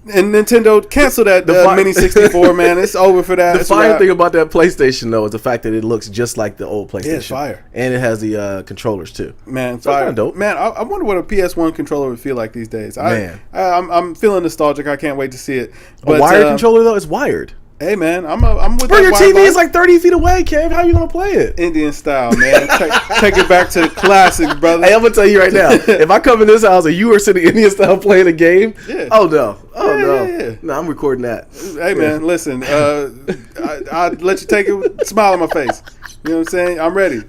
And Nintendo canceled that Mini 64, man. It's over for that. The fire thing about that PlayStation, though, is the fact that it looks just like the old PlayStation. Yeah, it's fire. And it has the controllers, too. Man, so fire. Dope. Man, I wonder what a PS1 controller would feel like these days. I'm feeling nostalgic. I can't wait to see it. But, a wired controller, though? It's wired. Hey, man, I'm with Bro, that your Wi-Fi. TV is like 30 feet away, Kev. How are you going to play it? Indian style, man. Take it back to the classics, brother. Hey, I'm going to tell you right now. If I come in this house and you are sitting Indian style playing a game, oh, no. Yeah. No, I'm recording that. Hey, man, listen. I'd let you take it, smile on my face. You know what I'm saying? I'm ready.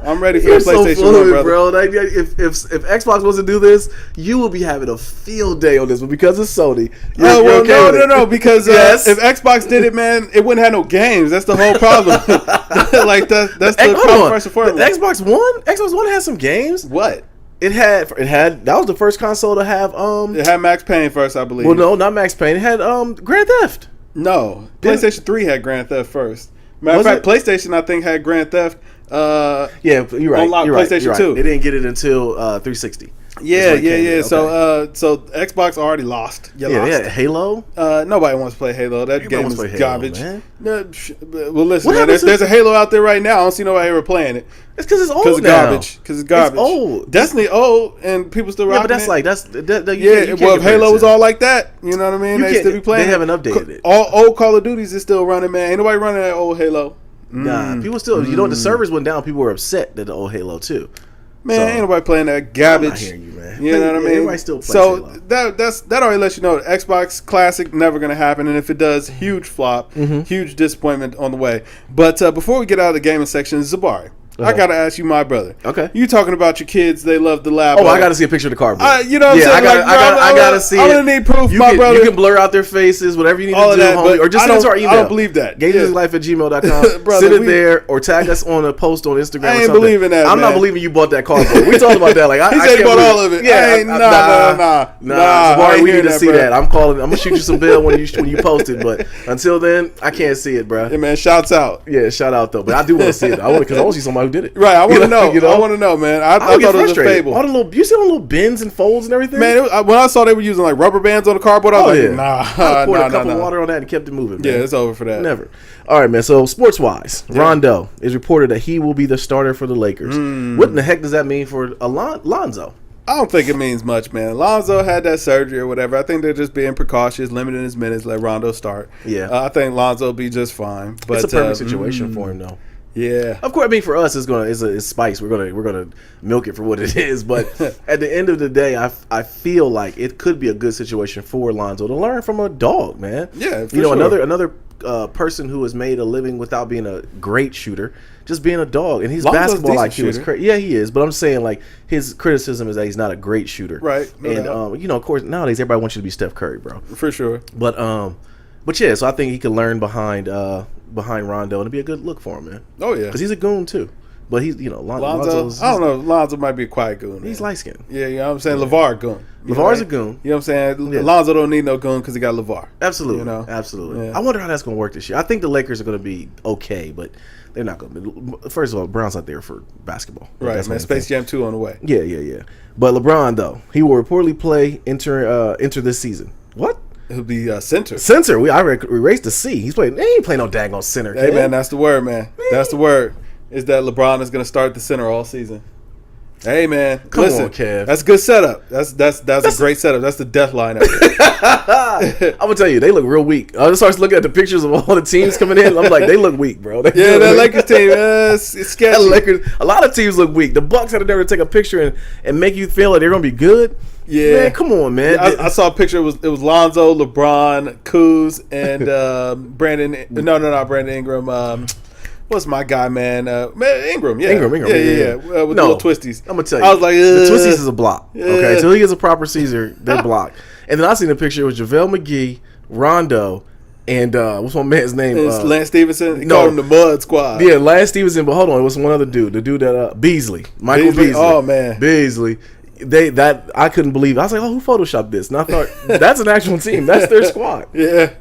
I'm ready for the PlayStation so fluid, 1, brother. Bro. Like, if Xbox wants to do this, you will be having a field day on this. But because it's Sony, you're okay no. Because if Xbox did it, man, it wouldn't have no games. That's the whole problem. Like that's the problem first and foremost. The Xbox One has some games. What? It had that was the first console to have It had Max Payne first, I believe. Well, no, not Max Payne. It had Grand Theft. No, PlayStation 3 had Grand Theft first. Matter of fact, PlayStation I think had Grand Theft. Yeah, you're right. On PlayStation 2. They didn't get it until 360. Yeah. Okay. So Xbox already lost. They had Halo. Nobody wants to play Halo. That game is garbage. Man. Well, listen, man, there's a Halo out there right now. I don't see nobody ever playing it. It's because it's old now. Because it's garbage. It's old. Destiny old, and people still rocking it. Well, if Halo was all like that, you know what I mean? They still be playing. They haven't updated it. All old Call of Duties is still running, man. Ain't nobody running that old Halo. Nah, people still. You know, the servers went down. People were upset that the old Halo too. Man, ain't nobody playing that garbage. I'm not hearing you, man. You know what I mean? Everybody still plays Halo. that already lets you know Xbox Classic never going to happen, and if it does, huge flop, huge disappointment on the way. But before we get out of the gaming section, Zabari, I gotta ask you, my brother. Okay. You talking about your kids? They love the lab. Oh, I gotta see a picture of the cardboard. You know what I'm saying? I gotta see it. I'm gonna need proof, my brother. You can blur out their faces, whatever you need all to do, homie, or just send it to our email. I don't believe that. GamesMusicLyfe@gmail.com. Send it there, or tag us on a post on Instagram. I ain't believing that. I'm not believing you bought that cardboard. We talked about that. Like he said he bought all of it. Yeah, nah. Zabari, we need to see that. I'm gonna shoot you some bill when you post it. But until then, I can't see it, bro. Yeah, man. Shouts out. Yeah, shout out though. But I do want to see it. I want to see somebody who did it. Right. I want to know. I want to know, man. I thought it was a fable. All the little, you see all the little bins and folds and everything? Man, when I saw they were using like rubber bands on the cardboard, I was like, I poured a cup of water on that and kept it moving, man. Yeah, it's over for that. Never. All right, man. So, sports-wise, Rondo is reported that he will be the starter for the Lakers. What in the heck does that mean for Lonzo? I don't think it means much, man. Lonzo had that surgery or whatever. I think they're just being precautious, limiting his minutes, let Rondo start. Yeah. I think Lonzo will be just fine. But it's a perfect situation for him, though. Yeah, of course. I mean, for us, it's spice. We're gonna milk it for what it is. But at the end of the day, I feel like it could be a good situation for Lonzo to learn from a dog, man. Yeah, for another person who has made a living without being a great shooter, just being a dog. And his basketball IQ is crazy. Yeah, he is. But I'm saying like his criticism is that he's not a great shooter. Right. And of course nowadays everybody wants you to be Steph Curry, bro. For sure. But But yeah, so I think he could learn behind Rondo, and it'd be a good look for him, man. Oh yeah, because he's a goon too. But he's, Lonzo. I don't know. Lonzo might be a quiet goon. He's light skinned. Yeah, you know what I'm saying. LeVar goon. LeVar's a goon. You know what I'm saying. Lonzo don't need no goon because he got LeVar. Absolutely. Absolutely. Yeah. I wonder how that's going to work this year. I think the Lakers are going to be okay, but they're not going to be. First of all, LeBron's not there for basketball. Right, that's man. Space Jam 2 on the way. Yeah. But LeBron though, he will reportedly play enter this season. What? He'll be center. Center. We erased the C. He ain't playing no daggone center. Hey man, that's the word, man. That's the word. Is that LeBron is going to start the center all season. Hey man, Come listen, on, Kev. That's a good setup. That's a great setup. That's the death lineup. I'm gonna tell you, they look real weak. I just started looking at the pictures of all the teams coming in. I'm like, they look weak, bro. That Lakers team, it's sketchy. Lakers, a lot of teams look weak. The Bucks had to never take a picture and make you feel like they're gonna be good. Yeah, man, come on, man. I saw a picture. It was Lonzo, LeBron, Kuz, and Brandon. No, not Brandon Ingram. What's my guy, man? Ingram, yeah. Ingram. With the little twisties. I'm going to tell you. I was like, the twisties is a block. Okay, until he gets a proper Caesar, they're blocked. And then I seen a picture with JaVale McGee, Rondo, and what's my man's name? Lance Stevenson. He called him the Mud Squad. Yeah, Lance Stevenson, but hold on. It was one other dude. The dude that, Michael Beasley. Oh, man. Beasley. I couldn't believe it. I was like, who photoshopped this? And I thought, that's an actual team. That's their squad. Yeah.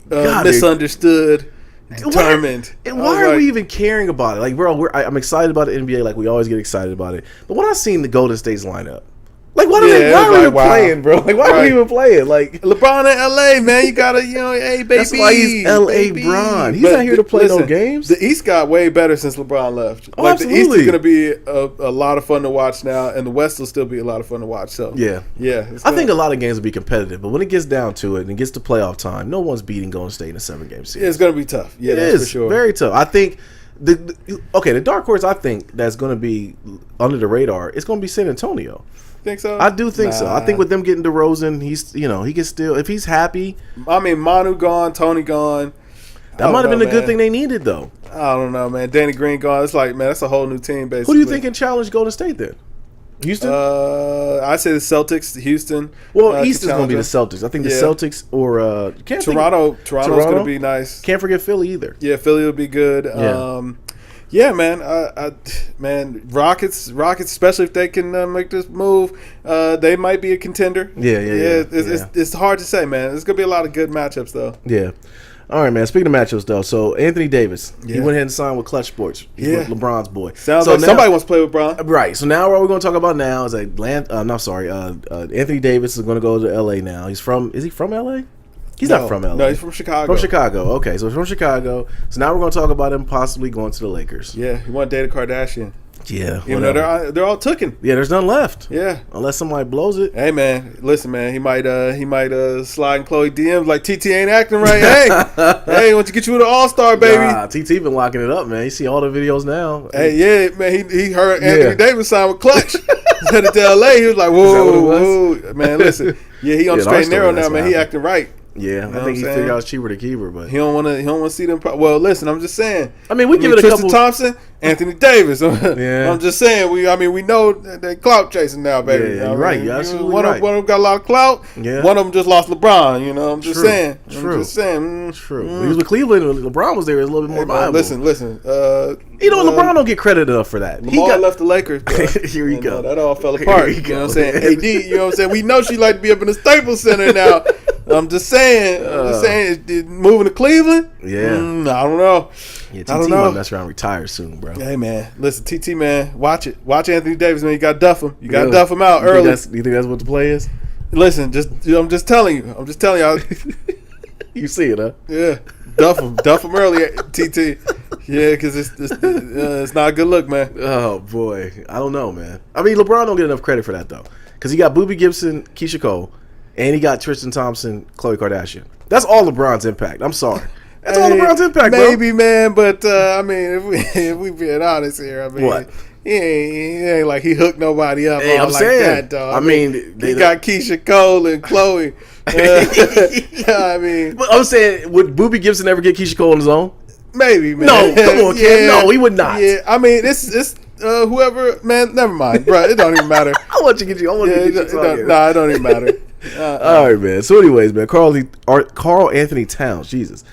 Misunderstood. Determined. Why are we even caring about it? Like, bro, I'm excited about the NBA. Like, we always get excited about it. But when I seen the Golden State's lineup, like, why are we even playing, bro? Like, why are we even playing? Like, LeBron in LA, man, you gotta, hey, baby. That's why he's LA Bron. He's not here to play no games. The East got way better since LeBron left. Oh, absolutely. The East is gonna be a lot of fun to watch now, and the West will still be a lot of fun to watch. So yeah. I think a lot of games will be competitive, but when it gets down to it and it gets to playoff time, no one's beating Golden State in a 7-game series. Yeah, it's gonna be tough. Yeah, that's for sure. Very tough. I think the dark horse I think that's gonna be under the radar. It's gonna be San Antonio. Think so? I do think so. I think with them getting DeRozan, he can still, if he's happy. I mean, Manu gone, Tony gone. That might have been a good thing they needed, though. I don't know, man. Danny Green gone. It's like, man, that's a whole new team, basically. Who do you think can challenge Golden State then? Houston? I say the Celtics, Houston. Well, East is going to be the Celtics. I think the Celtics or Toronto's going to be nice. Can't forget Philly either. Yeah, Philly will be good. Yeah, man. Man, Rockets, especially if they can make this move, they might be a contender. Yeah. It's hard to say, man. There's gonna be a lot of good matchups, though. Yeah. All right, man. Speaking of matchups, though, so Anthony Davis, he went ahead and signed with Clutch Sports. He's LeBron's boy. Sounds like somebody wants to play with LeBron. Right. So now what we're going to talk about now is Anthony Davis is going to go to L.A. now. Is he from L.A.? He's not from LA. No, he's from Chicago. From Chicago. Okay, so he's from Chicago. So now we're going to talk about him possibly going to the Lakers. Yeah, he want to date a Kardashian. Yeah. Even though they're all tooken. Yeah, there's none left. Yeah. Unless somebody blows it. Hey, man. Listen, man. He might slide in Chloe DMs like TT ain't acting right. Hey, why don't you get you with an all-star, baby? Nah, TT been locking it up, man. You see all the videos now. Hey, yeah, man. He heard Anthony Davis sign with Clutch. Headed to LA. He was like, whoa. Man, listen. Yeah, he on the straight and narrow now, man. He acting right. Yeah, I think he figured out it's cheaper to keep her, but he don't want to see them. Well, listen, I'm just saying. I mean, we give it a Tristan couple. Thompson, Anthony Davis. Yeah, I'm just saying. We know they clout chasing now, baby. Yeah, you're right. You're absolutely one right. One of them got a lot of clout. Yeah. One of them just lost LeBron. I'm just saying. True. I'm just saying. True. He was with Cleveland when LeBron was there. It was a little bit more viable. Listen. LeBron don't get credit enough for that. Lamar left the Lakers. Here you go. That all fell apart. You know what I'm saying? AD. You know what I'm saying? We know she like to be up in the Staples Center now. I'm just saying. Moving to Cleveland? Yeah. I don't know. Yeah, TT might mess around and retire soon, bro. Hey, man. Listen, TT, man. Watch it. Watch Anthony Davis, man. You got to duff him. You got to duff him out early. Do you think that's what the play is? Listen, I'm just telling you. y'all. You see it, huh? Yeah. Duff him early, TT. Yeah, because it's not a good look, man. Oh, boy. I don't know, man. I mean, LeBron don't get enough credit for that, though. Because he got Boobie Gibson, Keisha Cole, and he got Tristan Thompson, Khloe Kardashian. That's all LeBron's impact. I'm sorry. That's all LeBron's impact, bro. Maybe, man, but I mean, if we being honest here, I mean, what? He ain't like he hooked nobody up. Hey, I'm like saying that, dog. I mean, he got Keisha Cole and Khloe. I mean, but I'm saying, would Boobie Gibson ever get Keisha Cole on his own? Maybe, man. No, come on, kid. No, he would not. Yeah, I mean, it's whoever, man. Never mind, bro. It don't even matter. I want to get you. It don't even matter. All right, man. So, anyways, man, Carl Anthony Towns, Jesus,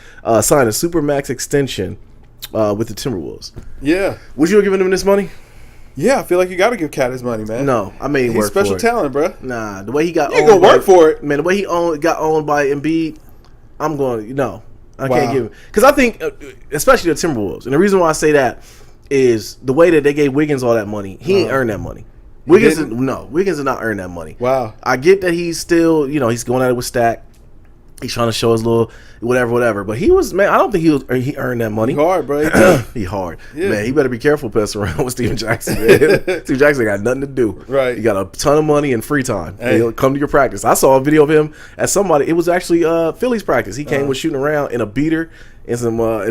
signed a supermax extension with the Timberwolves. Yeah. Would you have given him this money? Yeah, I feel like you got to give Cat his money, man. No, I made him He's work for it. special talent, bro. Nah, the way he got you ain't gonna work for it. Man, the way he got owned by Embiid, I'm going, no. I Wow. can't give him. Because I think, especially the Timberwolves, and the reason why I say that is the way that they gave Wiggins all that money, he ain't earned that money. Wiggins did not earn that money. Wow. I get that he's still, he's going at it with Stack. He's trying to show his little whatever. But he was, man, I don't think he earned that money. He hard, bro. He hard. Yeah. Man, he better be careful passing around with Steven Jackson. Steven Jackson got nothing to do. Right. He got a ton of money and free time. Hey. He'll come to your practice. I saw a video of him at somebody. It was actually Philly's practice. He came with shooting around in a beater and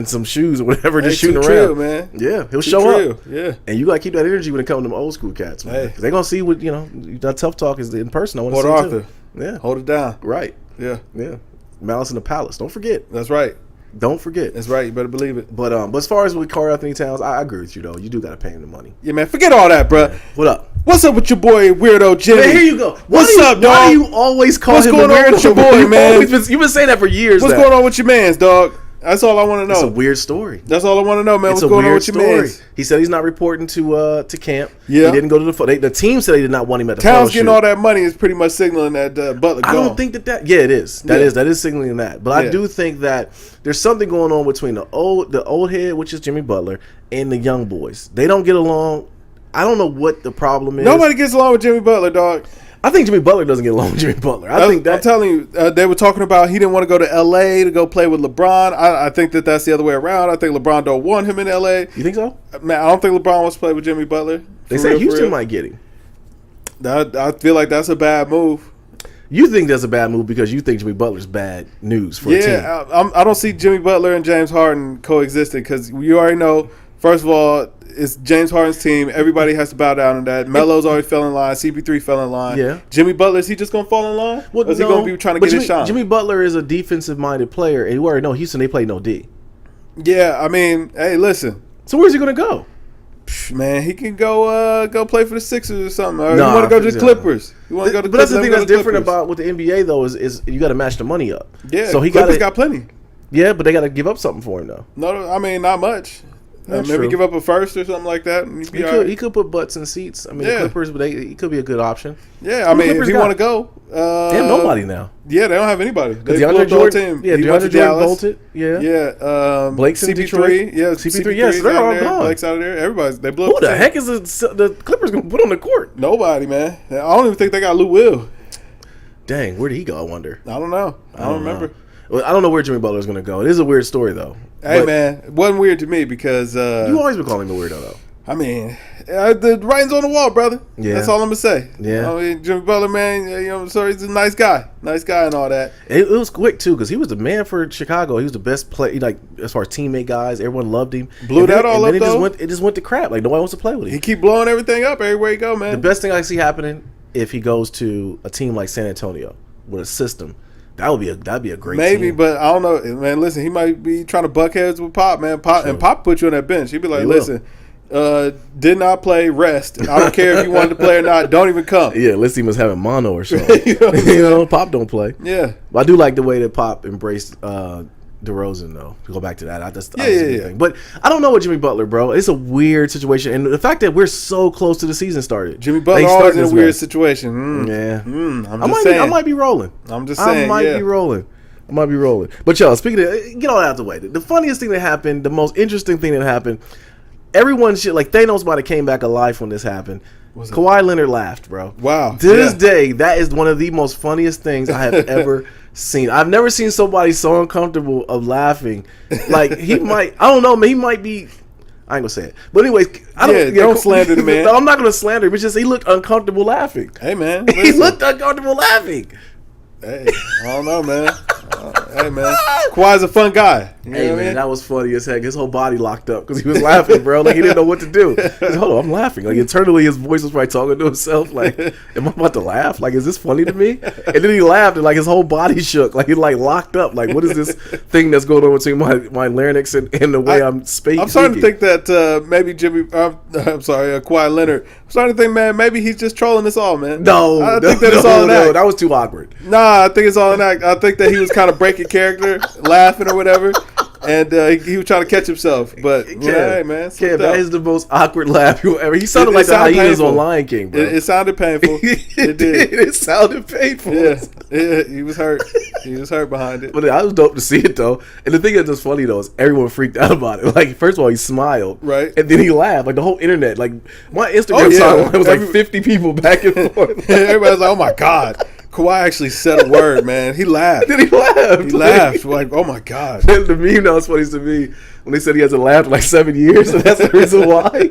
some shoes or whatever, just shooting around. Trill, man. Yeah, he'll show up. Yeah. And you got to keep that energy when it comes to them old school cats, man. Hey. They're going to see what, that tough talk is in person. I want to Port see Arthur. too. Yeah. Hold it down. Right. Yeah. Yeah. Malice in the Palace. Don't forget. That's right. Don't forget. That's right. You better believe it. But as far as with Carl Anthony Towns, I agree with you though. You do got to pay him the money. Yeah, man. Forget all that, bro. What up? What's up with your boy, weirdo Jimmy? Man, here you go. What's up, dog? Why do you always call What's him going the on with your boy, man? You've been saying that for years. What's going on with your man's, dog? That's all I want to know. It's a weird story. That's all I want to know, man. It's What's a going on weird with your story. man's? He said he's not reporting to camp. Yeah. He didn't go to the team said they did not want him at the Towns photo getting shoot. all that money is pretty much signaling that Butler gone. I don't think that. Yeah, it is. That Yeah. is signaling that. But Yeah. I do think that there's something going on between the old head, which is Jimmy Butler, and the young boys. They don't get along. I don't know what the problem is. Nobody gets along with Jimmy Butler, dog. I think Jimmy Butler doesn't get along with Jimmy Butler. I'm telling you, they were talking about he didn't want to go to L.A. to go play with LeBron. I think that's the other way around. I think LeBron don't want him in L.A. You think so? Man, I don't think LeBron wants to play with Jimmy Butler. They say Houston might get him. I feel like that's a bad move. You think that's a bad move because you think Jimmy Butler's bad news for a team. Yeah, I don't see Jimmy Butler and James Harden coexisting because you already know, first of all, it's James Harden's team. Everybody has to bow down to that. Melo's already fell in line. CP3 fell in line. Yeah. Jimmy Butler, is he just going to fall in line? Well, or is he going to be trying to get his shot? Jimmy Butler is a defensive-minded player, and you already know Houston, they play no D. Yeah, I mean, hey, listen. So where's he going to go? Man, he can go play for the Sixers or something. Or Nah, you want to go to the Clippers. You want to go to But that's the thing that's different Clippers. about with the NBA, though, is you got to match the money up. Yeah, so he Clippers got plenty. Yeah, but they got to give up something for him, though. No, I mean, not much. That's Maybe true. give up a first or something like that. And He could put butts in seats. I mean, the Clippers, but he could be a good option. Yeah, I mean, if you want to go. They have nobody now. Yeah, they don't have anybody. They DeAndre blew up the whole Jordan, team. yeah, He went to DeAndre Jordan Dallas. bolted. Yeah. Yeah. Blake's in CP3. Detroit. Yeah, CP3, yes, they're all gone. Blake's out of there. Everybody's. They blew up Who the the team. heck is the Clippers going to put on the court? Nobody, man. I don't even think they got Lou Will. Dang, where did he go, I wonder? I don't know. I don't remember. know. Well, I don't know where Jimmy Butler's going to go. It is a weird story, though. Hey, But man. It wasn't weird to me because. You always been calling him a weirdo, though. I mean, the writing's on the wall, brother. Yeah. That's all I'm gonna say. Yeah. I mean, Jimmy Butler, man. I'm sorry, he's a nice guy, and all that. It was quick too because he was the man for Chicago. He was the best player, like as far as teammate guys. Everyone loved him. Blew that all up, though. It just went to crap. Like nobody wants to play with him. He keep blowing everything up everywhere he go, man. The best thing I see happening if he goes to a team like San Antonio with a system, that'd be a great Maybe, team. but I don't know, man. Listen, he might be trying to buck heads with Pop, man. Pop put you on that bench. He'd be like, He will. listen. Did not play, rest. I don't care if you wanted to play or not. Don't even come. Yeah, unless he must have a mono or something. you know, Pop don't play. Yeah. But I do like the way that Pop embraced DeRozan, though. To go back to that, Yeah. But I don't know what Jimmy Butler, bro. It's a weird situation, and the fact that we're so close to the season started. Jimmy Butler always in a weird situation. Yeah, I'm just saying. I might be rolling. I'm just saying. I might be rolling. But y'all, speaking of, get all that out of the way. The funniest thing that happened, the most interesting thing that happened. Everyone shit like Thanos might have came back alive when this happened. Kawhi Leonard laughed, bro. Wow. To this day, that is one of the most funniest things I have ever seen. I've never seen somebody so uncomfortable of laughing. Like he might, I don't know, man. He might be. I ain't gonna say it, but anyways, don't slander the man. No, I'm not gonna slander him. It's just he looked uncomfortable laughing. Hey, man. He looked uncomfortable laughing. Hey, I don't know, man. Hey, man. Kawhi's a fun guy. You know Hey what I man, mean? that was funny as heck. His whole body locked up because he was laughing, bro. Like he didn't know what to do. He's, hold on, I'm laughing. Like internally, his voice was probably talking to himself. Like, am I about to laugh? Like, is this funny to me? And then he laughed, and like his whole body shook. Like he like locked up. Like, what is this thing that's going on between my larynx and the way I'm speaking? I'm starting to think that maybe Kawhi Leonard. I'm starting to think, man, maybe he's just trolling us all, man. I think that it's all an act. That was too awkward. Nah, I think it's all an act. I think that he was kind of breaking character, laughing or whatever, and he was trying to catch himself. But hey, man, that is the most awkward laugh you'll ever. He sounded like the hyenas on Lion King, bro. It sounded painful. It did. It sounded painful. Yeah, he was hurt. He was hurt behind it. But I was dope to see it though. And the thing that's just funny though is everyone freaked out about it. Like first of all, he smiled, right, and then he laughed. Like the whole internet, like my Instagram timeline was like 50 people back and forth. Everybody's like, "Oh my god." Kawhi actually said a word, man. He laughed. Then he laughed. He laughed. Like, oh my god. The meme that was funny to me when they said he hasn't laughed in like 7 years, and that's the reason why.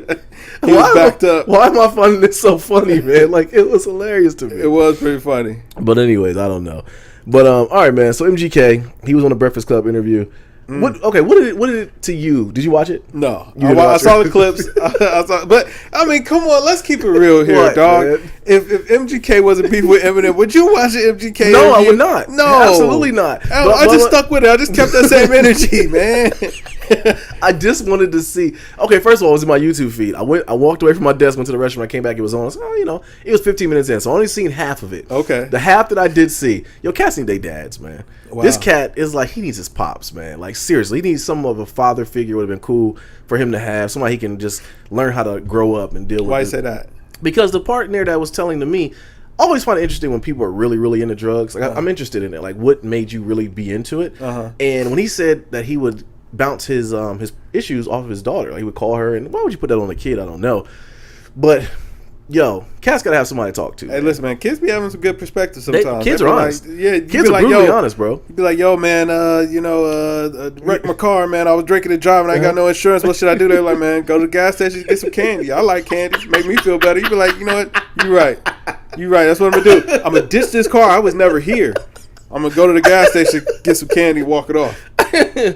He was backed up. Why am I finding this so funny, man? Like it was hilarious to me. It was pretty funny. But anyways, I don't know. But all right, man. So MGK, he was on the Breakfast Club interview. What did it to you? Did you watch it? No, I saw the clips. But I mean, come on, let's keep it real here, dog. Man? If MGK wasn't beefing with Eminem, would you watch an MGK? No, interview? I would not. No, absolutely not. I just stuck with it. I just kept that same energy, man. I just wanted to see. Okay, first of all, it was in my YouTube feed. I walked away from my desk, went to the restroom. I came back. It was on. I was, it was 15 minutes in, so I only seen half of it. Okay, the half that I did see, cats need their dads, man. Wow. This cat is like, he needs his pops, man. Like seriously, he needs some of a father figure. Would have been cool for him to have somebody he can just learn how to grow up and deal with. Why you say that? Because the part in there that was telling to me, I always find it interesting when people are really, really into drugs. Like I'm interested in it. Like what made you really be into it? And when he said that he would bounce his issues off of his daughter, like he would call her, and why would you put that on a kid? I don't know, but. Cats gotta have somebody to talk to. Hey, listen, man. Kids be having some good perspective sometimes. Kids are honest. Like, kids are brutally honest, bro. You be like, yo, man, wrecked my car, man. I was drinking and driving. I ain't got no insurance. What should I do? They're like, man, go to the gas station, get some candy. I like candy. Make me feel better. You be like, you know what? You right. That's what I'm gonna do. I'm gonna ditch this car. I was never here. I'm gonna go to the gas station, get some candy, walk it off. Hey.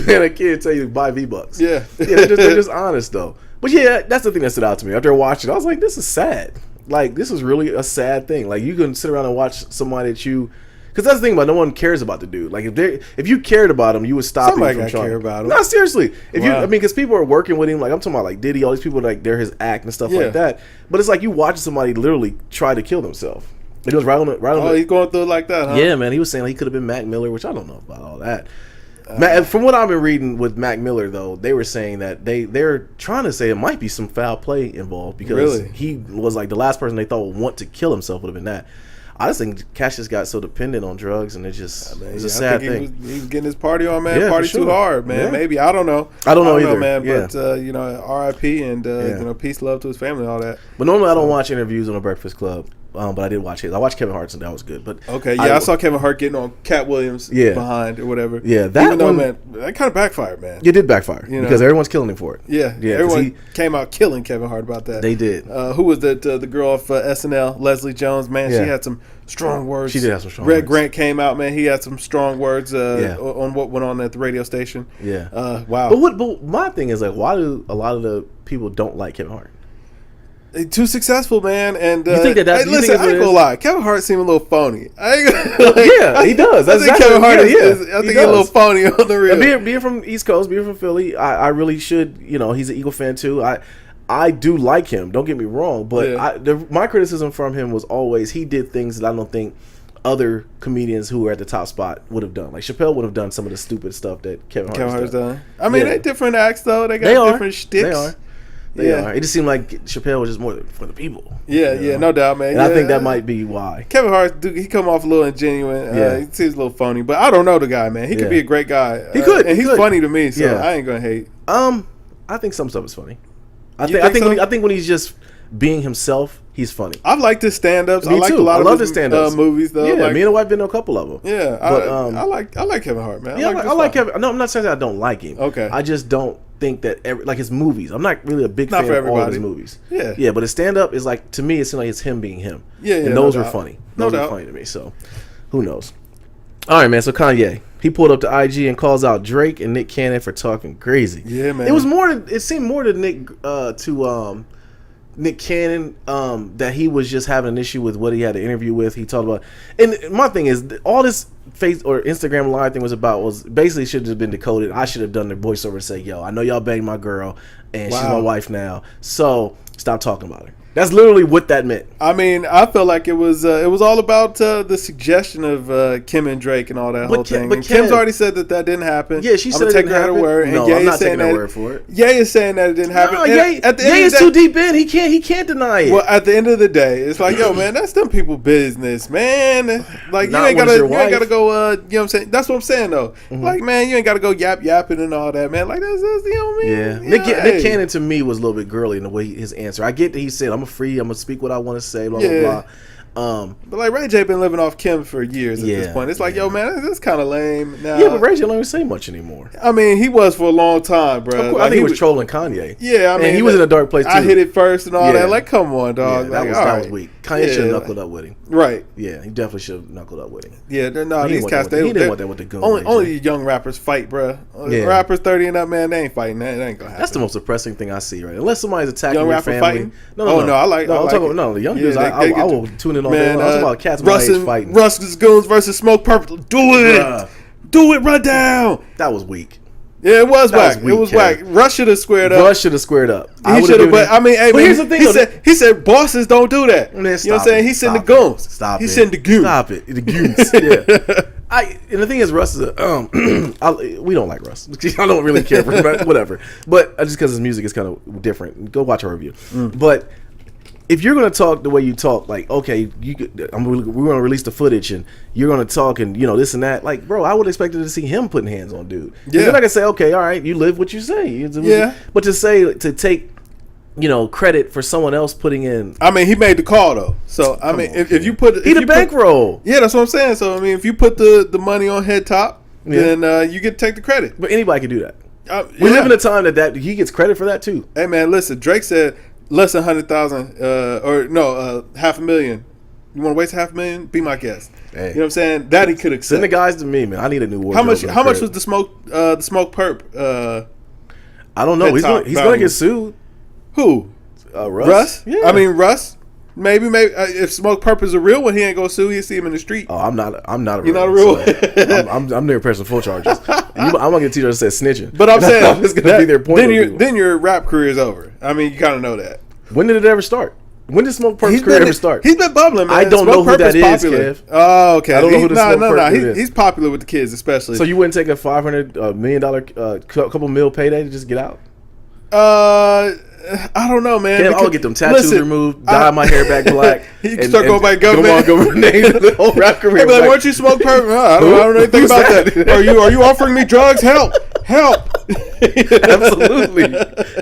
Man, a kid tell you to buy V-Bucks. Yeah, they're just honest though. But yeah, that's the thing that stood out to me. After watching it, I was like, this is sad. Like, this is really a sad thing. Like, you can sit around and watch somebody that you... Because that's the thing about no one cares about the dude. Like, if you cared about him, you would stop him from trying. Care about him. No, seriously. Because people are working with him. Like, I'm talking about, like, Diddy, all these people, like, they're his act and stuff like that. But it's like you watching somebody literally try to kill themselves. It was right on it. He's going through it like that, huh? Yeah, man. He was saying he could have been Mac Miller, which I don't know about all that. From what I've been reading with Mac Miller, though, they were saying that they're trying to say it might be some foul play involved because he was like the last person they thought would want to kill himself would have been that. I just think Cash just got so dependent on drugs, and it's a sad thing. He was getting his party on, man. Party too hard, man. Yeah. Maybe I don't know. I don't know either, man. But R.I.P. and peace, love to his family, all that. But normally I don't watch interviews on the Breakfast Club. But I did watch it. I watched Kevin Hart's and that was good. But okay, I saw Kevin Hart getting on Cat Williams behind or whatever. Yeah, that kind of backfired, man. It did backfire because everyone's killing him for it. Yeah. Everyone came out killing Kevin Hart about that. They did. Who was that? The girl off SNL, Leslie Jones. Man, she had some strong words. She did have some strong words. Red Grant came out, man. He had some strong words on what went on at the radio station. Yeah. Wow. But my thing is like, why do a lot of the people don't like Kevin Hart? Too successful, man. And you think that's listen, I ain't gonna lie. Kevin Hart seemed a little phony. Yeah, he does. I think Kevin Hart is I think he's a little phony on the real. Being from East Coast, being from Philly, I really should. He's an Eagle fan too. I do like him. Don't get me wrong, but my criticism from him was always he did things that I don't think other comedians who were at the top spot would have done. Like Chappelle would have done some of the stupid stuff that Kevin Hart's done. I mean, they're different acts though. They got different shticks. They are. They are. It just seemed like Chappelle was just more for the people. Yeah, no doubt, man. And I think that might be why. Kevin Hart, he come off a little ingenuine. He seems a little phony, but I don't know the guy, man. He could be a great guy. He could, and he's funny to me, so I ain't gonna hate. I think some stuff is funny. I think when he's just being himself, he's funny. I've liked his stand-ups. Me too. I love his stand-ups. Movies though. Yeah, me and the wife been to a couple of them. Yeah, but I like Kevin Hart, man. Yeah, I like Kevin. No, I'm not saying that I don't like him. Okay, I just don't think that like his movies. I'm not really a big fan of all of his movies. Yeah, but his stand-up is like, to me, it seems like it's him being him. Yeah, and those were funny. Those were funny to me. So who knows? All right, man. So Kanye, He pulled up to IG and calls out Drake and Nick Cannon for talking crazy. Yeah, man. It was more. It seemed more to Nick Nick Cannon that he was just having an issue with what he had to interview with. He talked about, and my thing is all this face or Instagram live thing was about was basically should have been decoded. I should have done the voiceover and say, "Yo, I know y'all banged my girl, and she's my wife now, so stop talking about her." That's literally what that meant. I mean, I felt like it was all about the suggestion of Kim and Drake and all that whole thing. And Kim's already said that didn't happen. Yeah, she said it didn't happen. Word, no, and I'm not taking her word for it. Ye is saying that it didn't happen. No, Ye is too deep in. He can't deny it. Well, at the end of the day, it's like, yo, man, that's them people business, man. Like, you ain't gotta go. You know what I'm saying? That's what I'm saying though. Mm-hmm. Like, man, you ain't gotta go yapping and all that, man. Like that's you know what I mean? Yeah. Nick Cannon to me was a little bit girly in the way his answer. I get that he said, I'm gonna speak what I want to say, blah blah blah. But like Ray J been living off Kim for years at this point. It's like, yo, man, that's kind of lame. Now, yeah, but Ray J don't even say much anymore. I mean, he was for a long time, bro. Of course, I think he was trolling Kanye. Yeah, I mean, he was in a dark place too. I hit it first and all that. Like, come on, dog. Yeah, that was weak. Kanye should have knuckled up with him. Right. Yeah, he definitely should have knuckled up with him. Yeah, no, these cats, he didn't want that with the goon. Only young rappers fight, bro. Yeah. Rappers 30 and up, man, they ain't fighting. That ain't gonna happen. That's the most depressing thing I see, right? Unless somebody's attacking young your family. Fighting? No, I like the young dudes. I will tune in on them. I'm talking about cats my age fighting. Russ's Goons versus Smoke Purple. Do it. Do it, run down. That was weak. Yeah, it was whack. It was whack. Russ should have squared up. He should have squared up. He should have. But I mean, hey, but here's the thing. He said bosses don't do that. You know what I'm saying? He sent the goons. Stop it. He sent the goons. Stop it. The goons. Yeah. And the thing is, Russ is we don't like Russ. I don't really care for him, whatever. But just because his music is kind of different, go watch our review. But if you're gonna talk the way you talk, like, okay, we're gonna release the footage and you're gonna talk and this and that, like, bro, I would expect to see him putting hands on dude. Yeah. Then I can say, okay, all right, you live what you say. Yeah. But to take credit for someone else putting in. I mean, he made the call though. So I mean, if you put he the bankroll. Yeah, that's what I'm saying. So I mean, if you put the money on head top, then you get to take the credit. But anybody can do that. We live in a time that he gets credit for that too. Hey man, listen, Drake said less than 100,000 or no, $500,000. You want to waste $500,000? Be my guest. Hey. You know what I'm saying? That he could accept. Send the guys to me, man. I need a new wardrobe. How much was the smoke perp? I don't know. He's gonna get sued. Who? Russ? Yeah. I mean, Russ. Maybe if Smoke Perp is a real one, he ain't gonna sue. He'll see him in the street. Oh, I'm not a real. You're not a real one. So I'm near pressing full charges. I'm gonna get a teacher that says snitching. But I'm saying I'm just gonna be their point. Then your rap career is over. I mean, you kind of know that. When did it ever start? When did Smoke Perp's career ever start? He's been bubbling, man. I don't know who that is, Kev. Oh, okay. I don't know who the Smoke Perp is. He's popular with the kids, especially. So you wouldn't take a $500 million couple mil payday to just get out? I don't know, man. Kev, I'll get them tattoos removed, dye my hair back black. He can start going by government. Name the whole rap career. Hey, like, weren't you Smoke Perp? I don't know anything about that. Are you offering me drugs? Help!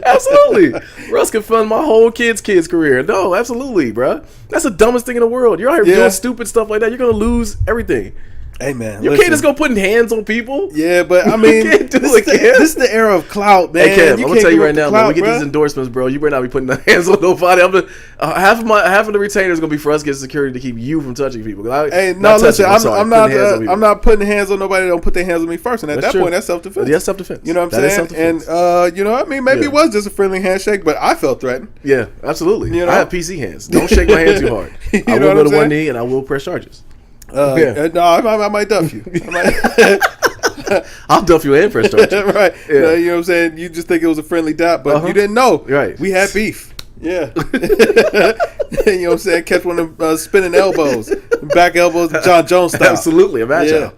Absolutely. Russ can fund my whole kid's career. No, absolutely, bro. That's the dumbest thing in the world. You're out here doing stupid stuff like that. You're gonna lose everything. Hey man, you can't just go putting hands on people. Yeah, but I mean, this is the era of clout, man. Hey Kev, I'm gonna tell you right now, when we get these endorsements, bro, you better not be putting the hands on nobody. Half of the retainers gonna be for us getting security to keep you from touching people. Listen, I'm not putting hands on nobody that don't put their hands on me first, and at that point, that's self-defense. That's self-defense. You know what I'm saying? And I mean, maybe it was just a friendly handshake, but I felt threatened. Yeah, absolutely. I have PC hands. Don't shake my hand too hard. I will go to one knee and I will press charges. No, I might duff you. I'll duff you and press charges. Right. Yeah. You know what I'm saying? You just think it was a friendly dap, but you didn't know. Right. We had beef. Yeah. You know what I'm saying? Catch one of them spinning elbows. Back elbows, John Jones style. Absolutely. Imagine.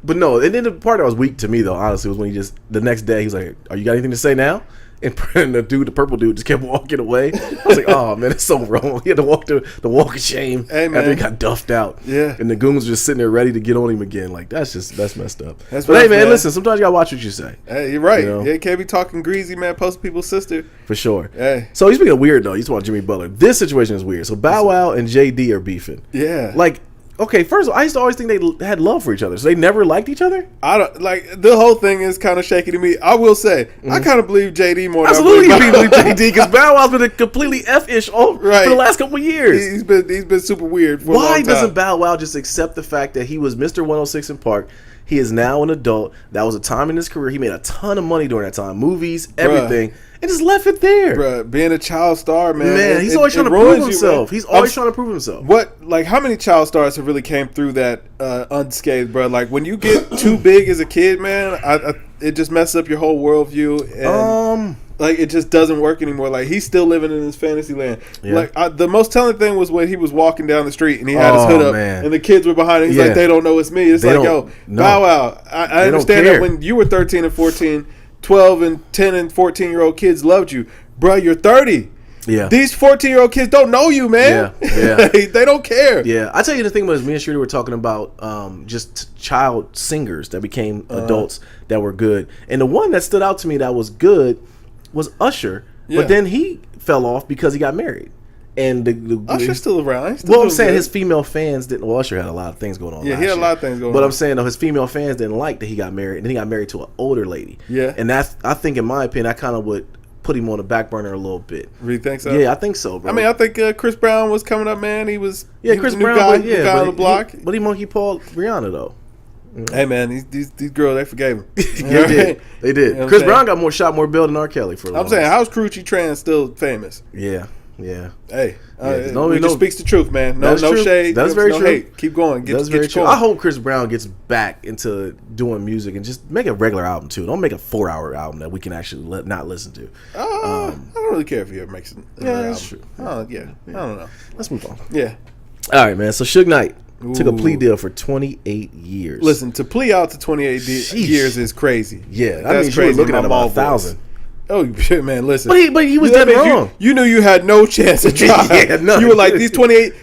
But no, and then the part that was weak to me, though, honestly, was when he just, the next day, he's like, "Are you got anything to say now?" And the purple dude, just kept walking away. I was like, "Oh man, it's so wrong." He had to walk the walk of shame after he got duffed out. Yeah, and the goons were just sitting there ready to get on him again. Like that's messed up. But hey, man, listen. Sometimes you gotta watch what you say. Hey, you're right. You can't be talking greasy, man. Posting people's sister for sure. Hey, so he's being weird though. He's talking about Jimmy Butler. This situation is weird. So Bow Wow and JD are beefing. Yeah, like. Okay, first of all, I used to always think they had love for each other. So they never liked each other? I don't like the whole thing is kind of shaky to me. I will say I kind of believe JD more. Absolutely, than I believe JD because Bow Wow's been a completely F-ish for the last couple of years. He's been super weird. For Why a long time. doesn't Bow Wow just accept the fact that he was Mr. 106 in Park? He is now an adult. That was a time in his career. He made a ton of money during that time. Movies, everything. And just left it there. Bruh, being a child star, man. He's always trying to prove himself. He's always trying to prove himself. How many child stars have really came through that unscathed, bro? Like, when you get too big as a kid, man, it just messes up your whole worldview. And, like, it just doesn't work anymore. Like, he's still living in his fantasy land. Yeah. Like, the most telling thing was when he was walking down the street and he had his hood up and the kids were behind him. He's like, they don't know it's me. It's like, yo, Bow Wow. I understand that when you were 13 and 14, 12 and 10 and 14-year-old kids loved you. Bro, you're 30. Yeah. These 14-year-old kids don't know you, man. Yeah. They don't care. Yeah. I tell you the thing was, me and Shruti were talking about just child singers that became adults that were good. And the one that stood out to me that was good was Usher. Yeah. But then he fell off because he got married. And Usher's still around. I'm saying his female fans didn't. Well, Usher had a lot of things going on. Yeah, he had a lot of things going on. But I'm saying though, his female fans didn't like that he got married, and then he got married to an older lady. Yeah, and I think, in my opinion, I kind of would put him on the back burner a little bit. Really think so? Yeah, I think so, bro. I mean, I think Chris Brown was coming up, man. Chris Brown, guy on the block. But he monkey Paul Rihanna though. Hey man, these girls, they forgave him. They did. You know Chris Brown got more shot, more bill than R. Kelly for a I'm saying, how's Karuchi Tran still famous? Yeah. Hey, it just speaks the truth, man. No shade. That's very true. Hate. Keep going. That's very true. I hope Chris Brown gets back into doing music and just make a regular album too. Don't make a 4-hour album that we can actually not listen to. I don't really care if he ever makes an album. That's true. I don't know. Let's move on. Yeah. All right, man. So Suge Knight took a plea deal for 28 years. Listen, to plea out to 28 years is crazy. Yeah, that's crazy. You were looking at about 1,000. Oh shit, man! Listen, but he was dead wrong. You knew you had no chance at trial. You were like, these 28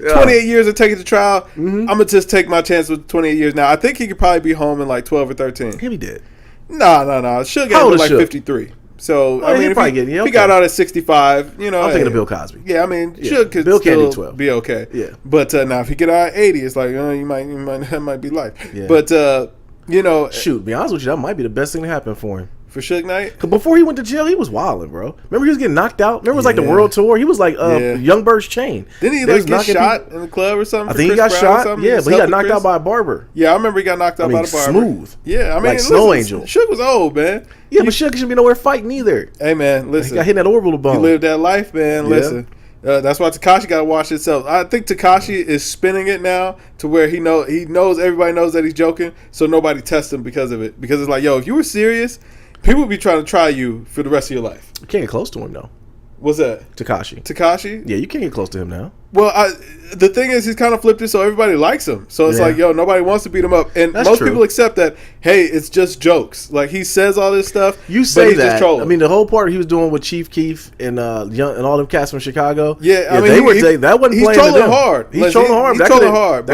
years of taking to trial. I'm gonna just take my chance with 28 years. Now I think he could probably be home in like 12 or 13. He did. No. Suge got like 53. So I mean, if he got out at 65, I'm thinking of Bill Cosby. Yeah, I mean, Suge could still be okay. Yeah, but now if he get out at 80, it's like that might be life. Yeah. But shoot, be honest with you, that might be the best thing to happen for him. For Suge Knight? Because before he went to jail, he was wilding, bro. Remember he was getting knocked out? Remember it was like the world tour? He was like Young Bird's Chain. Didn't he get shot in the club or something? I think he got shot. Yeah, but he got knocked out by a barber. Yeah, I remember he got knocked out by the barber. Smooth. Yeah, I mean, like Snow Angel. Suge was old, man. Yeah, but Suge shouldn't be nowhere fighting either. Hey, man, listen. He got hit in that orbital bone. He lived that life, man. Yeah. Listen. That's why Tekashi got to watch himself. I think Tekashi is spinning it now to where he knows everybody knows that he's joking, so nobody tests him because of it. Because it's like, yo, if you were serious, people would be trying to try you for the rest of your life. You can't get close to him, though. What's that? Tekashi? Yeah, you can't get close to him now. Well, the thing is, he's kind of flipped it so everybody likes him. So it's like, yo, nobody wants to beat him up. And most people accept that, hey, it's just jokes. Like, he says all this stuff, you say but he's that. Just trolling. I mean, the whole part he was doing with Chief Keef and all them cats from Chicago. Yeah, I mean, that wasn't he's playing trolling hard. He's trolling hard. He's trolling hard.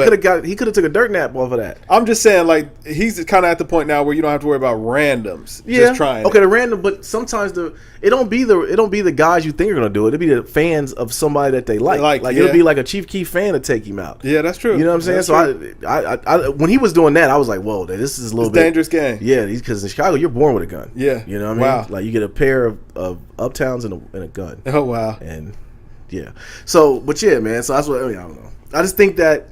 He could have took a dirt nap off of that. I'm just saying, like, he's kind of at the point now where you don't have to worry about randoms. Yeah. Just trying. Okay, the random, but sometimes it don't be the guys you think are gonna do it. It'll be the fans of somebody that they like. It'll be like a Chief Keef fan to take him out. Yeah, that's true. You know what I'm saying? So I when he was doing that, I was like, whoa, this is a little bit dangerous game. Yeah, because in Chicago, you're born with a gun. Yeah, you know what I mean? Wow. Like you get a pair of uptowns and a gun. Oh wow. And yeah, so but yeah, man. So that's what I don't know. I just think that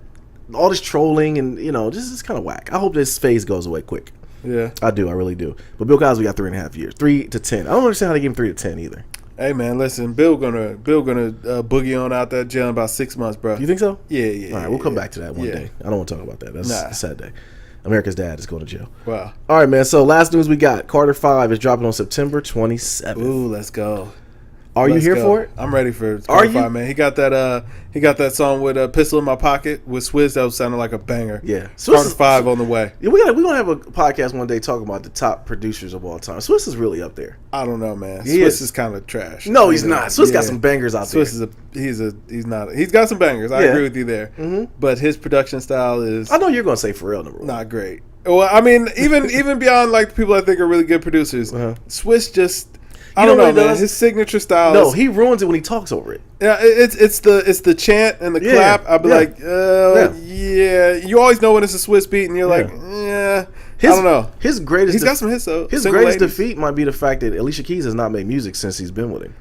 all this trolling and this is kind of whack. I hope this phase goes away quick. Yeah, I do. I really do. But Bill Cosby got 3.5 years, 3 to 10. I don't understand how they gave him 3 to 10 either. Hey man, listen, Bill gonna boogie on out that jail in about 6 months, bro. You think so? Yeah. All right, we'll come back to that one day. I don't want to talk about that. That's a sad day. America's Dad is going to jail. Wow. All right, man. So last news we got: Carter 5 is dropping on September 27th. Ooh, let's go. Are you here for it? I'm ready for Carter 5, man. He got that song with a pistol in my pocket with Swizz that was sounding like a banger. Yeah, Carter 5 on the way. Yeah, we're gonna have a podcast one day talking about the top producers of all time. Swizz is really up there. I don't know, man. Swizz is kind of trash. No, he's not. Swizz got some bangers out there. Swizz he's got some bangers. I agree with you there. Mm-hmm. But his production style is. I know you're gonna say Pharrell number one. Not great. Well, I mean, even beyond like the people I think are really good producers, Swizz just. I don't know, man. His signature style. No, he ruins it when he talks over it. Yeah, it's the chant and the clap. I'd be like, Yeah, you always know when it's a Swiss beat, and you're like, I don't know. His greatest, he's got some hits though. His greatest defeat might be the fact that Alicia Keys has not made music since he's been with him.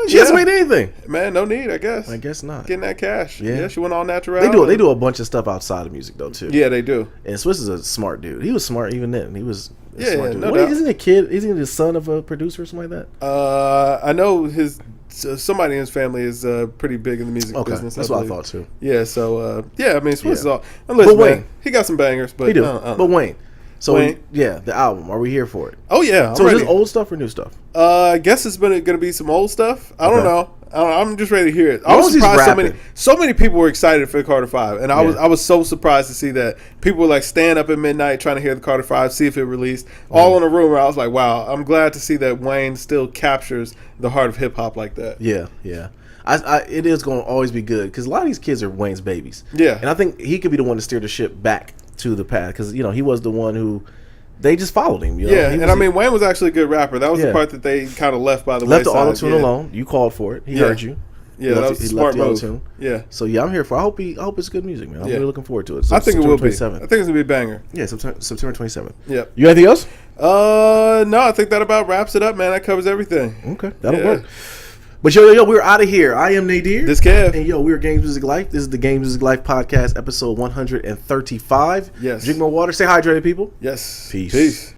She hasn't made anything. Man, no need, I guess. I guess not. Getting that cash. Yeah, she went all natural. They do a bunch of stuff outside of music though too. Yeah, they do. And Swiss is a smart dude. He was smart even then. He was a smart dude. No doubt. Isn't he a kid? Isn't he the son of a producer or something like that? I know somebody in his family is pretty big in the music business. That's what I thought too. Yeah, so I mean, Swiss is all. Listen, but Wayne, he got some bangers, but he do. But Wayne. So the album. Are we here for it? Oh yeah. So is this old stuff or new stuff? I guess it's going to be some old stuff. I don't know. I'm just ready to hear it. I was surprised so many people were excited for the Carter 5, and I was so surprised to see that people were like staying up at midnight trying to hear the Carter 5, see if it released, all in a room. Where I was like, wow, I'm glad to see that Wayne still captures the heart of hip hop like that. Yeah. It is going to always be good because a lot of these kids are Wayne's babies. Yeah, and I think he could be the one to steer the ship back to the path because he was the one who they just followed him. I mean Wayne was actually a good rapper. That was the part that they kind of left by the wayside. Left the auto-tune alone. You called for it. He heard you. Yeah, that was a smart move. Yeah. So I'm here for. I hope it's good music, man. I'm really looking forward to it. So I think it will be. I think it's gonna be a banger. Yeah, September 27th. Yeah. You got anything else? No, I think that about wraps it up, man. That covers everything. Okay, that'll work. But yo, we're out of here. I am Nadir. This Kev. And we're Games Music Life. This is the Games Music Life podcast, episode 135. Yes. Drink more water. Stay hydrated, people. Yes. Peace.